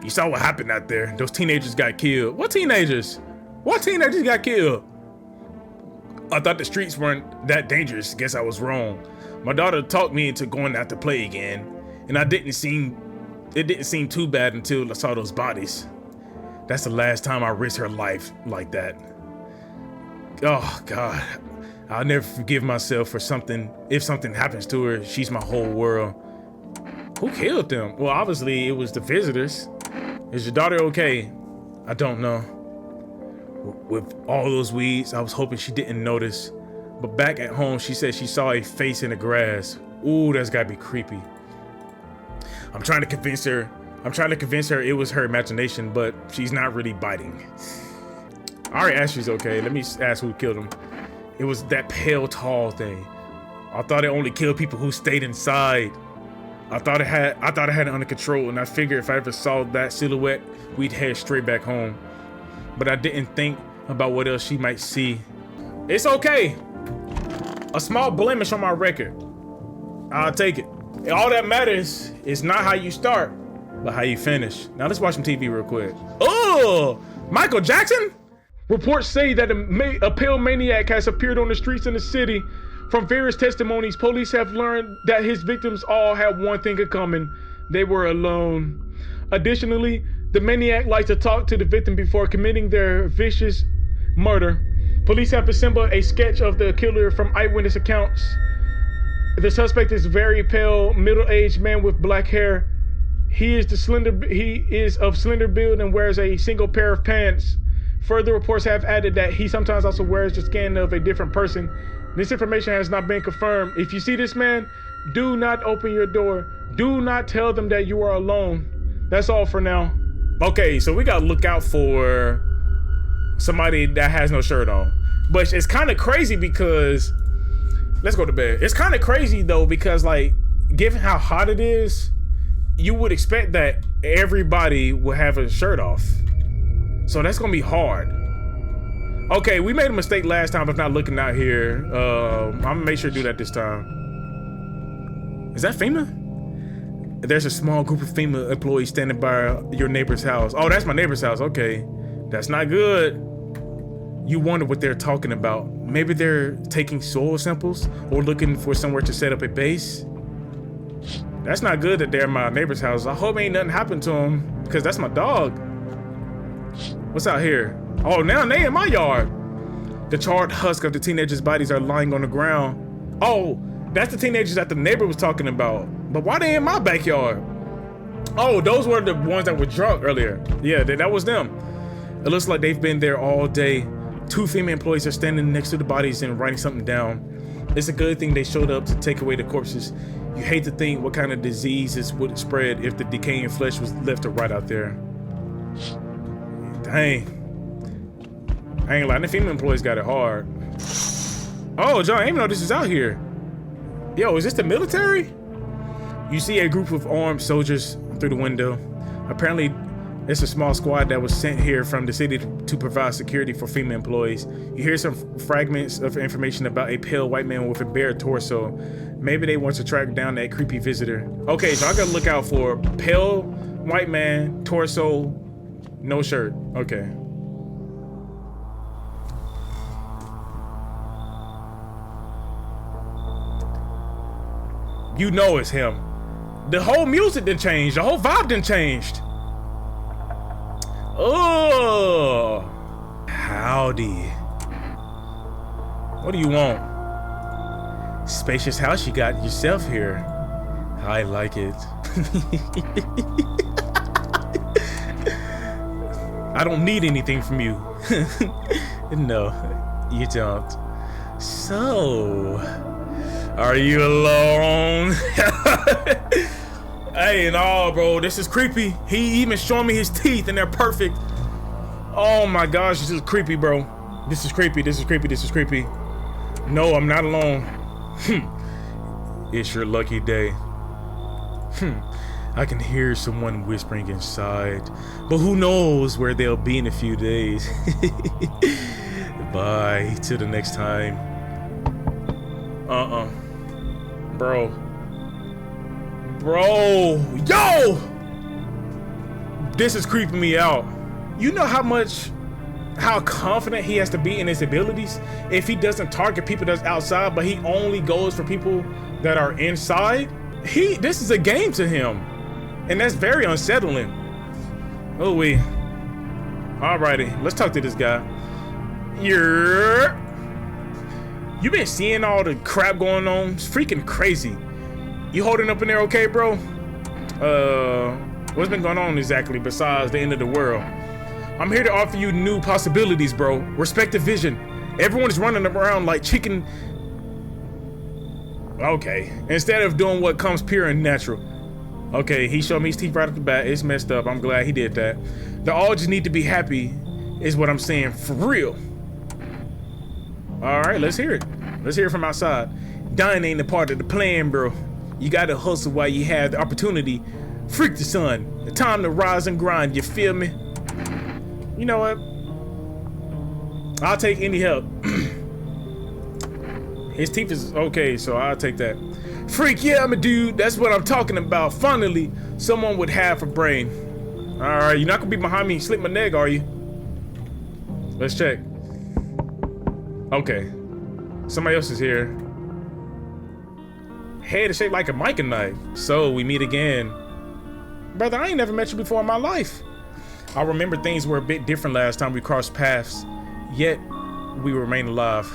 You saw what happened out there. Those teenagers got killed. What teenagers? What teenagers got killed? I thought the streets weren't that dangerous. Guess I was wrong. My daughter talked me into going out to play again, and it didn't seem too bad until I saw those bodies. That's the last time I risked her life like that. Oh God, I'll never forgive myself for something. If something happens to her, she's my whole world. Who killed them? Well, obviously it was the visitors. Is your daughter okay? I don't know. With all those weeds, I was hoping she didn't notice. But back at home, she said she saw a face in the grass. Ooh, that's gotta be creepy. I'm trying to convince her it was her imagination, but she's not really biting. I already asked she's okay. Let me ask who killed him. It was that pale, tall thing. I thought it only killed people who stayed inside. I thought it had it under control, and I figured if I ever saw that silhouette, we'd head straight back home. But I didn't think about what else she might see. It's okay. A small blemish on my record. I'll take it. All that matters is not how you start, but how you finish. Now let's watch some TV real quick. Oh, Michael Jackson? Reports say that a pale maniac has appeared on the streets in the city. From various testimonies, police have learned that his victims all had one thing in common. They were alone. Additionally, the maniac likes to talk to the victim before committing their vicious murder. Police have assembled a sketch of the killer from eyewitness accounts. The suspect is a very pale, middle-aged man with black hair. He is of slender build and wears a single pair of pants. Further reports have added that he sometimes also wears the skin of a different person. This information has not been confirmed. If you see this man, do not open your door. Do not tell them that you are alone. That's all for now. Okay, so we gotta look out for somebody that has no shirt on. But it's kind of crazy because, let's go to bed. It's kind of crazy though, because like, given how hot it is, you would expect that everybody will have a shirt off. So that's gonna be hard. Okay, we made a mistake last time of not looking out here. I'm gonna make sure to do that this time. Is that FEMA? There's a small group of FEMA employees standing by your neighbor's house. Oh, that's my neighbor's house. Okay, that's not good. You wonder what they're talking about. Maybe they're taking soil samples or looking for somewhere to set up a base. That's not good that they're at my neighbor's house. I hope ain't nothing happened to them, because that's my dog. What's out here? Oh, now they in my yard. The charred husk of the teenagers' bodies are lying on the ground. Oh, that's the teenagers that the neighbor was talking about. But why they in my backyard? Oh, those were the ones that were drunk earlier. Yeah, that was them. It looks like they've been there all day. 2 female employees are standing next to the bodies and writing something down. It's a good thing they showed up to take away the corpses. You hate to think what kind of diseases would spread if the decaying flesh was left to rot out there. Dang. I ain't lying, the female employees got it hard. Oh, John, I didn't even know this is out here. Yo, is this the military? You see a group of armed soldiers through the window. Apparently, it's a small squad that was sent here from the city to provide security for female employees. You hear some fragments of information about a pale white man with a bare torso. Maybe they want to track down that creepy visitor. Okay, so I gotta look out for pale white man, torso, no shirt. Okay. You know it's him. The whole music done changed. The whole vibe done changed. Oh, howdy. What do you want? Spacious house you got yourself here. I like it. I don't need anything from you. No, you don't. So, are you alone? Hey, no, bro, this is creepy. He even showing me his teeth and they're perfect. Oh my gosh, this is creepy, bro. This is creepy, this is creepy, this is creepy. No, I'm not alone. It's your lucky day. I can hear someone whispering inside, but who knows where they'll be in a few days. Bye, till the next time. Bro. Yo! This is creeping me out. You know how confident he has to be in his abilities if he doesn't target people that's outside, but he only goes for people that are inside? This is a game to him, and that's very unsettling. Oh, alrighty, let's talk to this guy. You been seeing all the crap going on? It's freaking crazy. You holding up in there okay, bro? What's been going on exactly besides the end of the world? I'm here to offer you new possibilities, bro. Respect the vision. Everyone is running around like chicken. Okay, instead of doing what comes pure and natural. Okay, he showed me his teeth right off the bat. It's messed up. I'm glad he did that. They all just need to be happy is what I'm saying, for real. All right, let's hear it. Let's hear it from outside. Dying ain't a part of the plan, bro. You gotta hustle while you have the opportunity. Freak the sun. The time to rise and grind, you feel me? You know what? I'll take any help. His teeth is okay, so I'll take that. Freak, yeah, I'm a dude. That's what I'm talking about. Finally, someone with half a brain. All right, you're not gonna be behind me and slip my neck, are you? Let's check. Okay, somebody else is here. Head is shaped like a mica knife. So we meet again. Brother, I ain't never met you before in my life. I remember things were a bit different last time we crossed paths, yet we remain alive.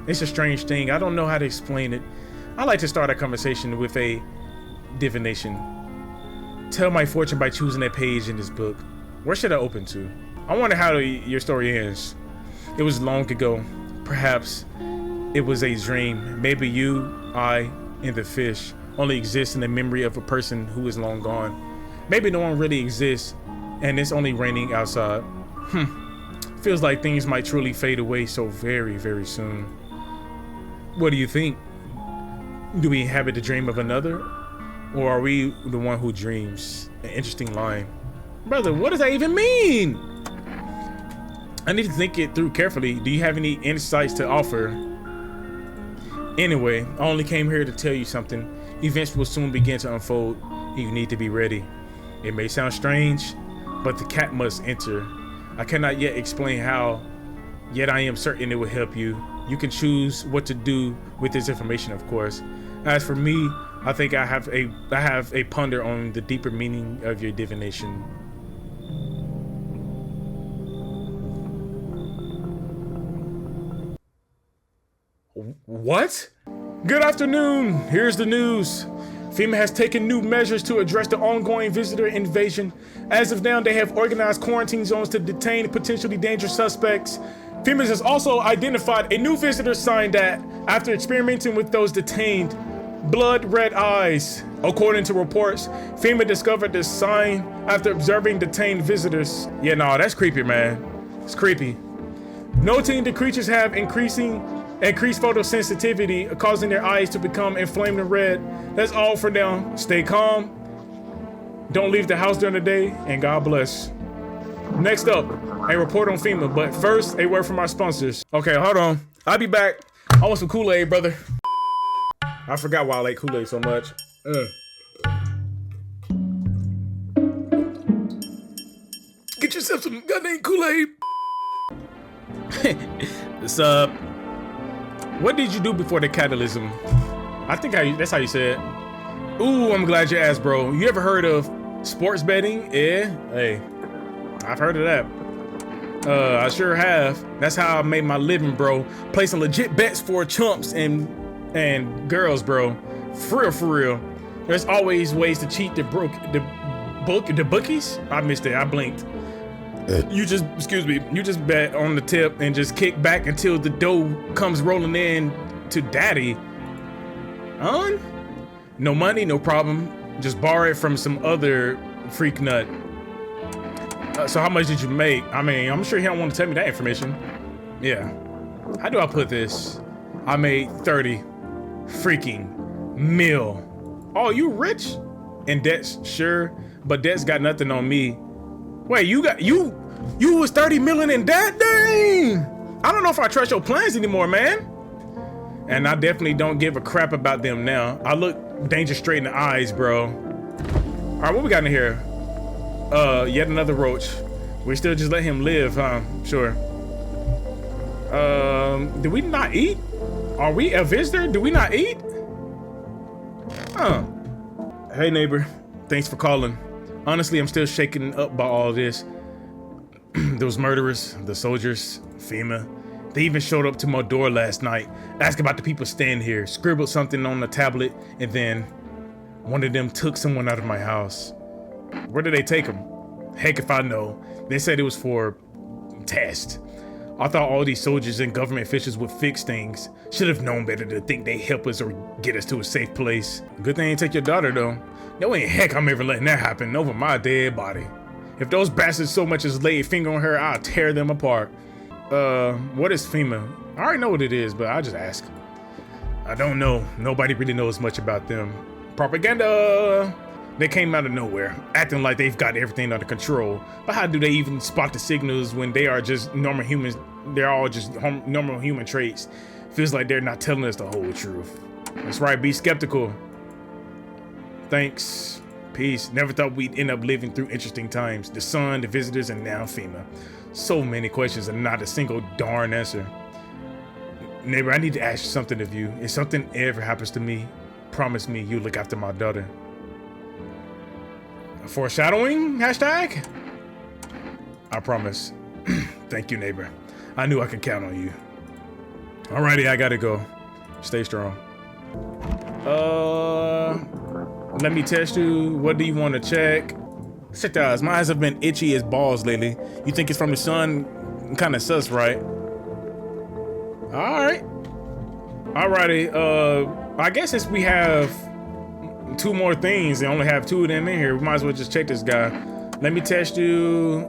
It's a strange thing. I don't know how to explain it. I like to start a conversation with a divination. Tell my fortune by choosing a page in this book. Where should I open to? I wonder how your story ends. It was long ago. Perhaps it was a dream. Maybe you, I, and the fish only exist in the memory of a person who is long gone. Maybe no one really exists and it's only raining outside. Feels like things might truly fade away so very, very soon. What do you think? Do we inhabit the dream of another? Or are we the one who dreams? An interesting line. Brother, what does that even mean? I need to think it through carefully. Do you have any insights to offer? Anyway, I only came here to tell you something. Events will soon begin to unfold, and you need to be ready. It may sound strange, but the cat must enter. I cannot yet explain how, yet I am certain it will help you. You can choose what to do with this information, of course. As for me, I think I have a ponder on the deeper meaning of your divination. What? Good afternoon. Here's the news. FEMA has taken new measures to address the ongoing visitor invasion. As of now, they have organized quarantine zones to detain potentially dangerous suspects. FEMA has also identified a new visitor sign that, after experimenting with those detained, blood red eyes. According to reports, FEMA discovered this sign after observing detained visitors. Yeah, no, that's creepy, man. It's creepy. Noting the creatures have increased photosensitivity, causing their eyes to become inflamed and red. That's all for now. Stay calm. Don't leave the house during the day, and God bless. Next up, a report on FEMA, but first, a word from our sponsors. Okay, hold on. I'll be back. I want some Kool-Aid, brother. I forgot why I like Kool-Aid so much. Get yourself some goddamn Kool-Aid. What's up? What did you do before the catalysm? I think that's how you said it. Ooh, I'm glad you asked, bro. You ever heard of sports betting? Yeah, hey, I've heard of that. I sure have. That's how I made my living, bro. Placing legit bets for chumps and girls, bro. For real. There's always ways to cheat the bookies. I missed it. I blinked. You just, excuse me, you just bet on the tip and just kick back until the dough comes rolling in to daddy. No money, no problem. Just borrow it from some other freak nut. So how much did you make? I mean, I'm sure he don't want to tell me that information. Yeah. How do I put this? I made 30 freaking mil. Oh, you rich? And debts, sure, but debts got nothing on me. Wait, you was 30 million in debt? Dang! I don't know if I trust your plans anymore, man. And I definitely don't give a crap about them now. I look danger straight in the eyes, bro. All right, what we got in here? Yet another roach. We still just let him live, huh? Sure. Did we not eat? Are we a visitor? Do we not eat? Huh. Hey, neighbor. Thanks for calling. Honestly, I'm still shaken up by all this. Those murderers, the soldiers, FEMA. They even showed up to my door last night, asking about the people staying here, scribbled something on the tablet, and then one of them took someone out of my house. Where did they take him? Heck if I know. They said it was for test. I thought all these soldiers and government officials would fix things. Should have known better to think they help us or get us to a safe place. Good thing they ain't take your daughter though. No way in heck I'm ever letting that happen over my dead body. If those bastards so much as lay a finger on her, I'll tear them apart. What is FEMA? I already know what it is, but I just ask. I don't know. Nobody really knows much about them. Propaganda! They came out of nowhere, acting like they've got everything under control. But how do they even spot the signals when they are just normal humans? They're all just normal human traits. Feels like they're not telling us the whole truth. That's right, be skeptical. Thanks. Peace. Never thought we'd end up living through interesting times. The sun, the visitors, and now FEMA. So many questions and not a single darn answer. Neighbor, I need to ask something of you. If something ever happens to me, promise me you'll look after my daughter. Foreshadowing? Hashtag? I promise. Thank you, neighbor. I knew I could count on you. Alrighty, I gotta go. Stay strong. Let me test you. What do you want to check? Check the eyes. My eyes have been itchy as balls lately. You think it's from the sun? Kind of sus, right? Alright. Alrighty. I guess since we have 2 more things and only have 2 of them in here, we might as well just check this guy. Let me test you.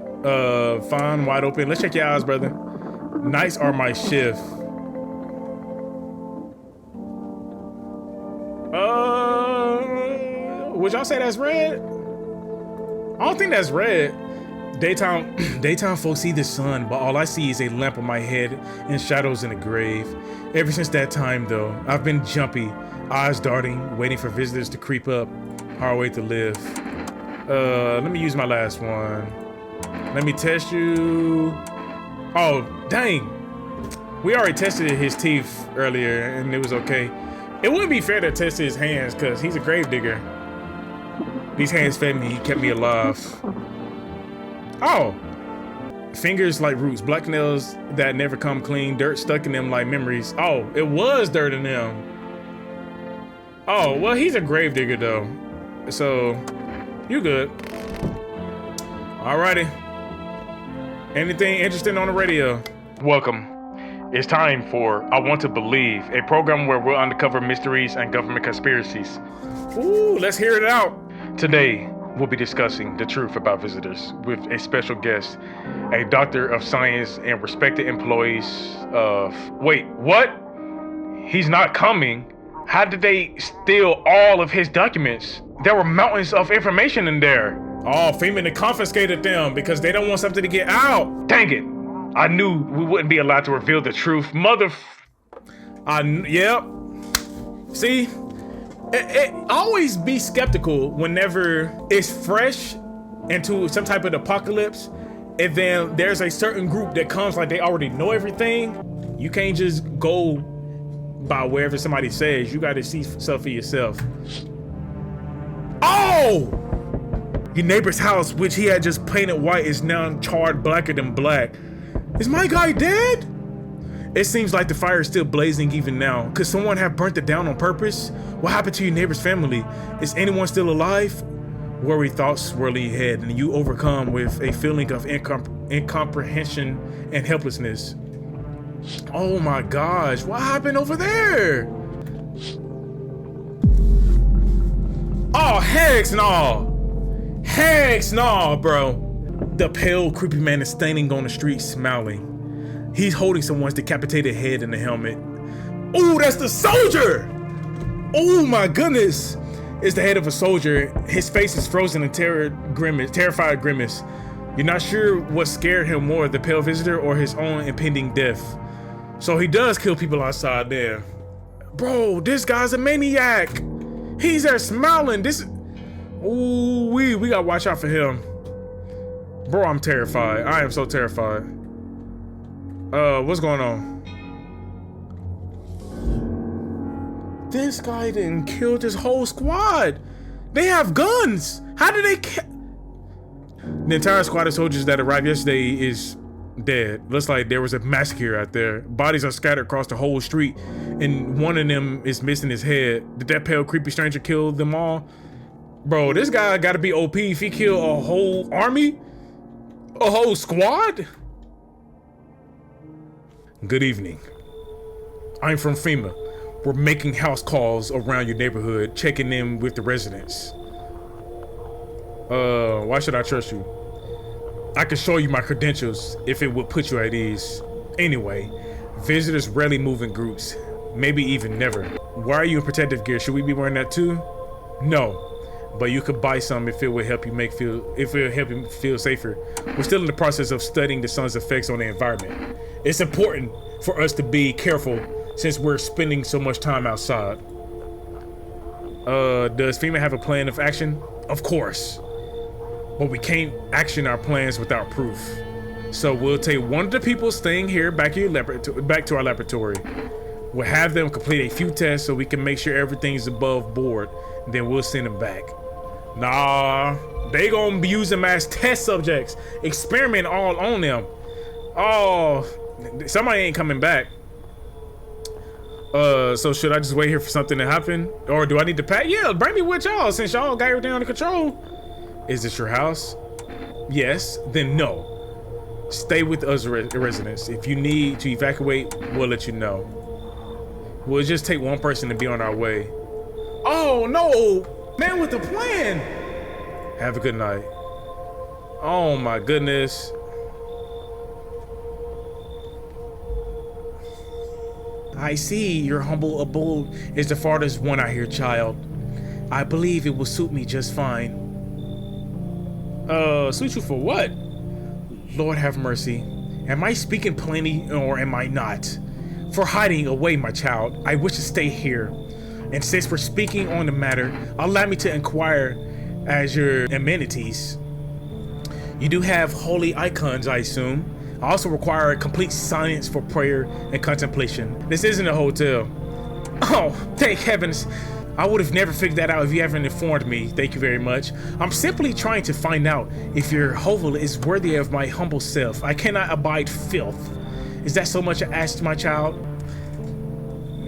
Fine, wide open. Let's check your eyes, brother. Nights are my shift. Would y'all say that's red? I don't think that's red. Daytime folks see the sun, but all I see is a lamp on my head and shadows in the grave. Ever since that time though, I've been jumpy, eyes darting, waiting for visitors to creep up. Hard way to live. Let me use my last one. Let me test you. Oh, dang. We already tested his teeth earlier and it was okay. It wouldn't be fair to test his hands because he's a gravedigger. These hands fed me, kept me alive. Oh. Fingers like roots, black nails that never come clean, dirt stuck in them like memories. Oh, it was dirt in them. Oh, well, he's a gravedigger though. So, you good. Alrighty. Anything interesting on the radio? Welcome. It's time for I Want to Believe, a program where we'll uncover mysteries and government conspiracies. Ooh, let's hear it out. Today, we'll be discussing the truth about visitors with a special guest, a doctor of science and respected employees of... Wait, what? He's not coming? How did they steal all of his documents? There were mountains of information in there. Oh, FEMA confiscated them because they don't want something to get out. Dang it. I knew we wouldn't be allowed to reveal the truth. Yep. See? Always be skeptical whenever it's fresh into some type of apocalypse, and then there's a certain group that comes like they already know everything. You can't just go by wherever somebody says. You got to see stuff for yourself. Oh! Your neighbor's house, which he had just painted white, is now charred blacker than black. Is my guy dead? It seems like the fire is still blazing even now. Could someone have burnt it down on purpose? What happened to your neighbor's family? Is anyone still alive? Worry thoughts swirl in your head and you overcome with a feeling of incomprehension and helplessness. Oh my gosh, what happened over there? Oh, heck no. Heck no, bro. The pale, creepy man is standing on the street smiling. He's holding someone's decapitated head in the helmet. Oh, that's the soldier! Oh my goodness. It's the head of a soldier. His face is frozen in terrified grimace. You're not sure what scared him more, the pale visitor or his own impending death. So he does kill people outside there. Bro, this guy's a maniac. He's there smiling. Ooh, we gotta watch out for him. Bro, I'm terrified. I am so terrified. What's going on? This guy didn't kill this whole squad. They have guns. How did they The entire squad of soldiers that arrived yesterday is dead. Looks like there was a massacre out there. Bodies are scattered across the whole street, and one of them is missing his head. Did that pale, creepy stranger kill them all? Bro, this guy gotta be OP if he killed a whole army? A whole squad? Good evening. I'm from FEMA. We're making house calls around your neighborhood, checking in with the residents. Why should I trust you? I can show you my credentials if it would put you at ease. Anyway, visitors rarely move in groups, maybe even never. Why are you in protective gear? Should we be wearing that too? No, but you could buy some if it would help you feel safer. We're still in the process of studying the sun's effects on the environment. It's important for us to be careful since we're spending so much time outside. Does FEMA have a plan of action? Of course. But we can't action our plans without proof. So we'll take one of the people staying here back to our laboratory. We'll have them complete a few tests so we can make sure everything's above board. Then we'll send them back. Nah, they gonna be using them as test subjects. Experiment all on them. Oh, somebody ain't coming back. So should I just wait here for something to happen? Or do I need to pack? Yeah, bring me with y'all since y'all got everything under control. Is this your house? Yes, then no. Stay with us residents. If you need to evacuate, we'll let you know. We'll just take one person to be on our way. Oh no, man with a plan. Have a good night. Oh my goodness. I see your humble abode is the farthest one out here, child. I believe it will suit me just fine. Suit you for what? Lord have mercy. Am I speaking plainly or am I not? For hiding away, my child, I wish to stay here. And since we're speaking on the matter, allow me to inquire as your amenities. You do have holy icons, I assume. I also require complete silence for prayer and contemplation. This isn't a hotel. Oh, thank heavens. I would have never figured that out if you hadn't informed me. Thank you very much. I'm simply trying to find out if your hovel is worthy of my humble self. I cannot abide filth. Is that so much to ask, my child?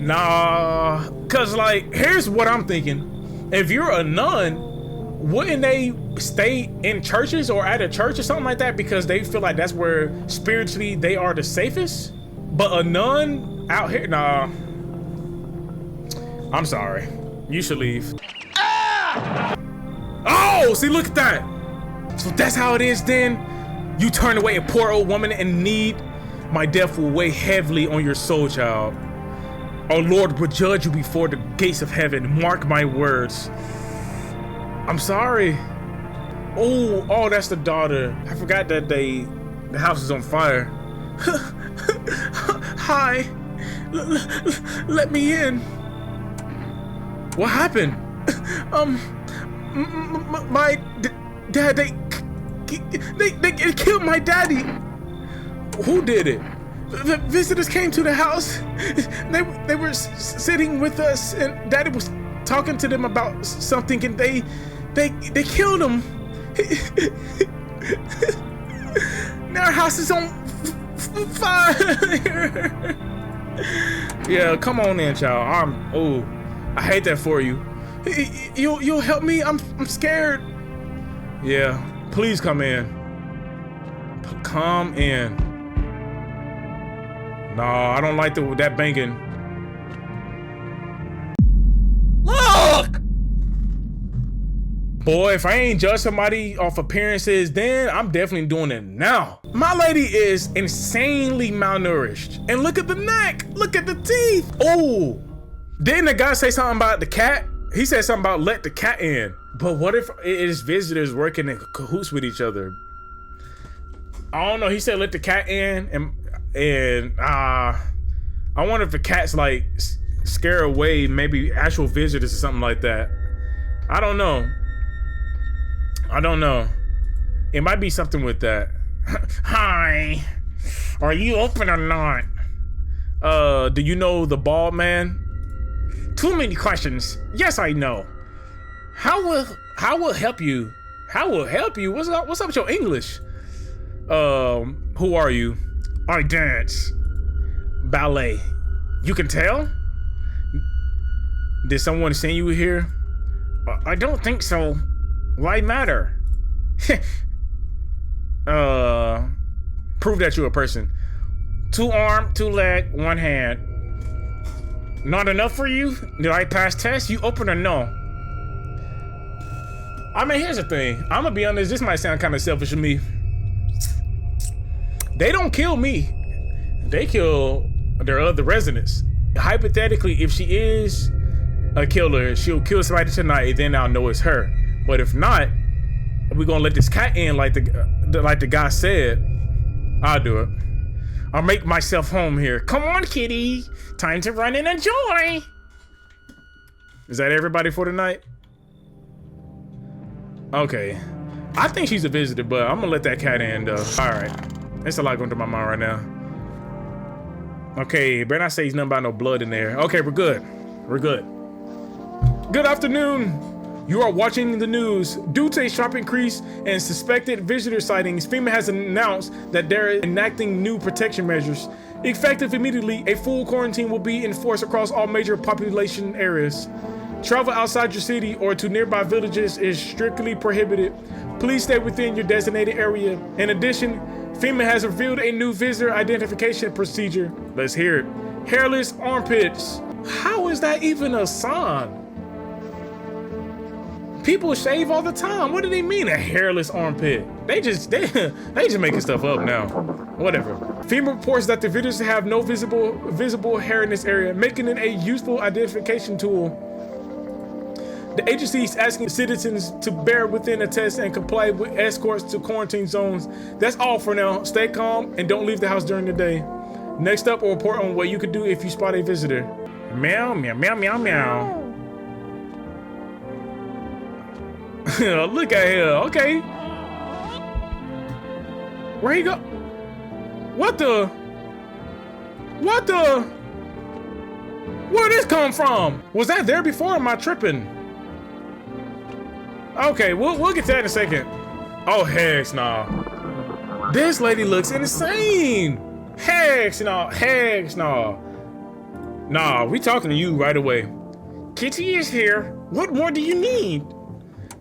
Nah, cause like, here's what I'm thinking. If you're a nun, wouldn't they stay in churches or at a church or something like that because they feel like that's where spiritually they are the safest? But a nun out here, nah. I'm sorry. You should leave. Ah! Oh, see, look at that. So that's how it is then? You turn away a poor old woman in need? My death will weigh heavily on your soul, child. Our Lord will judge you before the gates of heaven. Mark my words. I'm sorry. Oh, that's the daughter. I forgot that the house is on fire. Hi. Let me in. What happened? My dad, they killed my daddy. Who did it? The visitors came to the house. They were sitting with us, and Daddy was talking to them about something, and they killed him. Now our house is on fire. Yeah, come on in, child. I hate that for you. You'll help me? I'm scared. Yeah, please come in. Come in. No, I don't like that banging. Look! Boy, if I ain't judge somebody off appearances, then I'm definitely doing it now. My lady is insanely malnourished. And look at the neck. Look at the teeth. Oh, didn't the guy say something about the cat? He said something about let the cat in. But what if it is visitors working in cahoots with each other? I don't know. He said let the cat in, and I wonder if the cat's like scare away maybe actual visitors or something like that. I don't know. It might be something with that. Hi, are you open or not? Do you know the bald man? Too many questions. Yes, I know. How will help you? How will help you? What's up with your English? Who are you? I dance. Ballet. You can tell? Did someone send you here? I don't think so. Why matter? Prove that you're a person. 2 arm, 2 leg, 1 hand. Not enough for you? Did I pass test? You open or no? I mean, here's the thing. I'm gonna be honest, this might sound kind of selfish to me. They don't kill me. They kill their other residents. Hypothetically, if she is a killer, she'll kill somebody tonight, then I'll know it's her. But if not, we're gonna let this cat in like the guy said. I'll do it. I'll make myself home here. Come on, kitty. Time to run and enjoy. Is that everybody for tonight? Okay. I think she's a visitor, but I'm gonna let that cat in though. All right. There's a lot going through my mind right now. Okay, better not say he's nothing about no blood in there. Okay, we're good. We're good. Good afternoon. You are watching the news. Due to a sharp increase in suspected visitor sightings, FEMA has announced that they're enacting new protection measures. Effective immediately, a full quarantine will be enforced across all major population areas. Travel outside your city or to nearby villages is strictly prohibited. Please stay within your designated area. In addition, FEMA has revealed a new visitor identification procedure. Let's hear it. Hairless armpits. How is that even a sign? People shave all the time. What do they mean a hairless armpit? They just making stuff up now. Whatever. FEMA reports that the visitors have no visible hair in this area, making it a useful identification tool. The agency is asking citizens to bear within a test and comply with escorts to quarantine zones. That's all for now. Stay calm and don't leave the house during the day. Next up, a report on what you could do if you spot a visitor. Meow, meow, meow, meow, meow. Look at here. Okay. Where he go? What the? Where'd this come from? Was that there before? Am I tripping? Okay, we'll get to that in a second. Oh, heck nah. This lady looks insane. Heck nah. Nah, we talking to you right away. Kitty is here. What more do you need?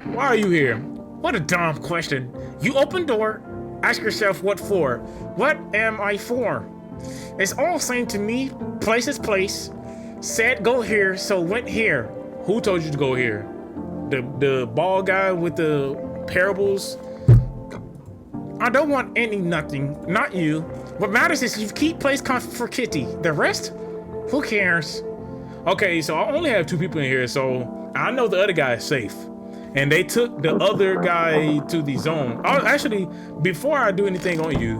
Why are you here? What a dumb question. You open door, ask yourself what for. What am I for? It's all same to me. Place is place. Said go here, so went here. Who told you to go here? The bald guy with the parables? I don't want nothing, not you. What matters is you keep place comfort for Kitty. The rest? Who cares? Okay, so I only have 2 people in here, so I know the other guy is safe. And they took the other guy to the zone. Oh, actually, before I do anything on you,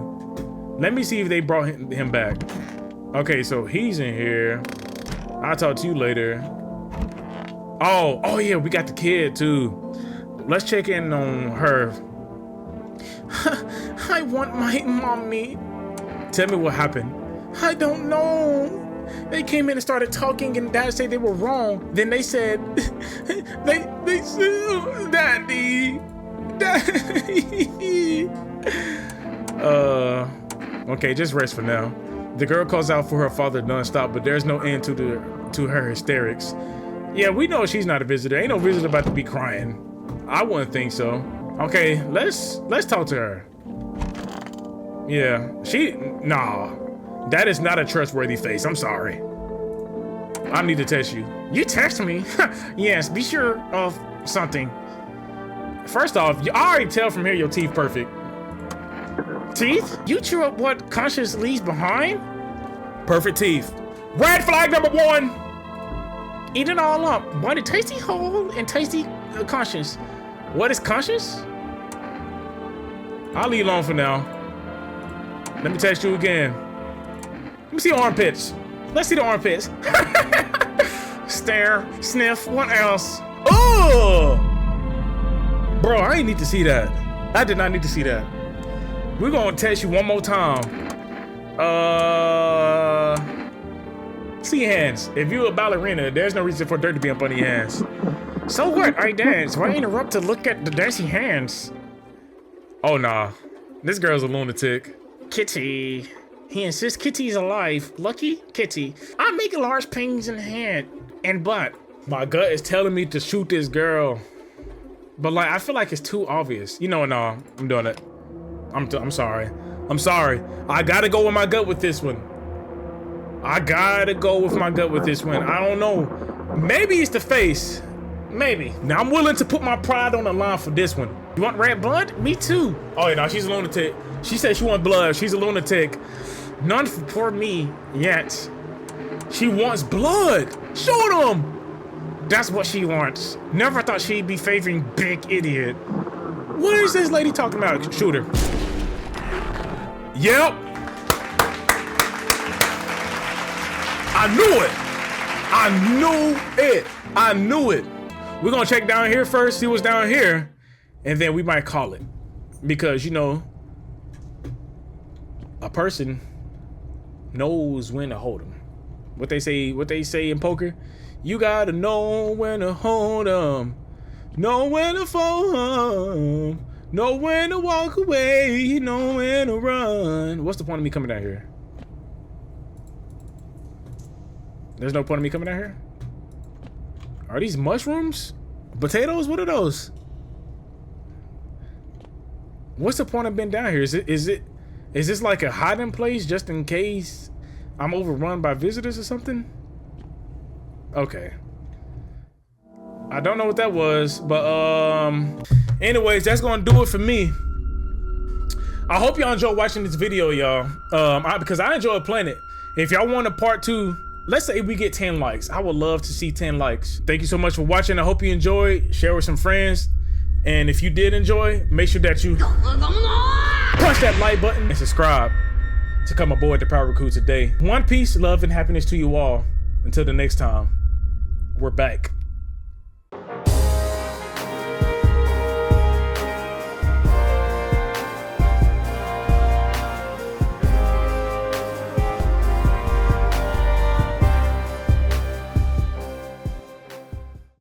let me see if they brought him back. Okay, so he's in here. I'll talk to you later. Oh yeah, we got the kid too. Let's check in on her. I want my mommy. Tell me what happened. I don't know. They came in and started talking and Dad said they were wrong. Then they said, they said, Daddy. Okay, just rest for now. The girl calls out for her father nonstop, but there's no end to her hysterics. Yeah, we know she's not a visitor. Ain't no visitor about to be crying. I wouldn't think so. Okay, let's talk to her. Yeah, nah. That is not a trustworthy face, I'm sorry. I need to test you. You test me? Yes, be sure of something. First off, I already tell from here your teeth perfect. Teeth? You chew up what conscience leaves behind? Perfect teeth. Red flag number 1. Eat it all up. What a tasty whole and tasty conscience. What is conscience? I'll leave you alone for now. Let me test you again. Let me see your armpits. Let's see the armpits. Stare, sniff, what else? Oh! Bro, I ain't need to see that. I did not need to see that. We're gonna test you one more time. See your hands. If you're a ballerina, there's no reason for dirt to be up on your hands. So what? I dance. Why interrupt to look at the dancing hands? Oh, nah. This girl's a lunatic. Kitty. He insists Kitty's alive. Lucky Kitty. I make large pains in hand and butt. My gut is telling me to shoot this girl. But like, I feel like it's too obvious. You know what, nah, I'm doing it. I'm sorry. I'm sorry. I gotta go with my gut with this one. I gotta go with my gut with this one. I don't know. Maybe it's the face. Maybe. Now I'm willing to put my pride on the line for this one. You want red blood? Me too. Oh yeah, no, she's a lunatic. She said she wants blood. She's a lunatic. None for me yet. She wants blood. Shoot him. That's what she wants. Never thought she'd be favoring big idiot. What is this lady talking about? Shoot her. Yep. I knew it. I knew it. I knew it. We're gonna check down here first, see what's down here, and then we might call it. Because, you know, a person knows when to hold them. What they say in poker, you gotta know when to hold them, know when to fold, know when to walk away, know when to run. What's the point of me coming down here? There's no point of me coming down here? Are these mushrooms? Potatoes? What are those? What's the point of being down here? Is this like a hiding place just in case I'm overrun by visitors or something? Okay. I don't know what that was, but anyways, that's gonna do it for me. I hope y'all enjoy watching this video, y'all. Because I enjoy playing it. If y'all want a part 2, let's say we get 10 likes. I would love to see 10 likes. Thank you so much for watching. I hope you enjoyed. Share with some friends. And if you did enjoy, make sure that you punch that like button and subscribe to come aboard the Power Recruit today. One peace, love, and happiness to you all. Until the next time, we're back.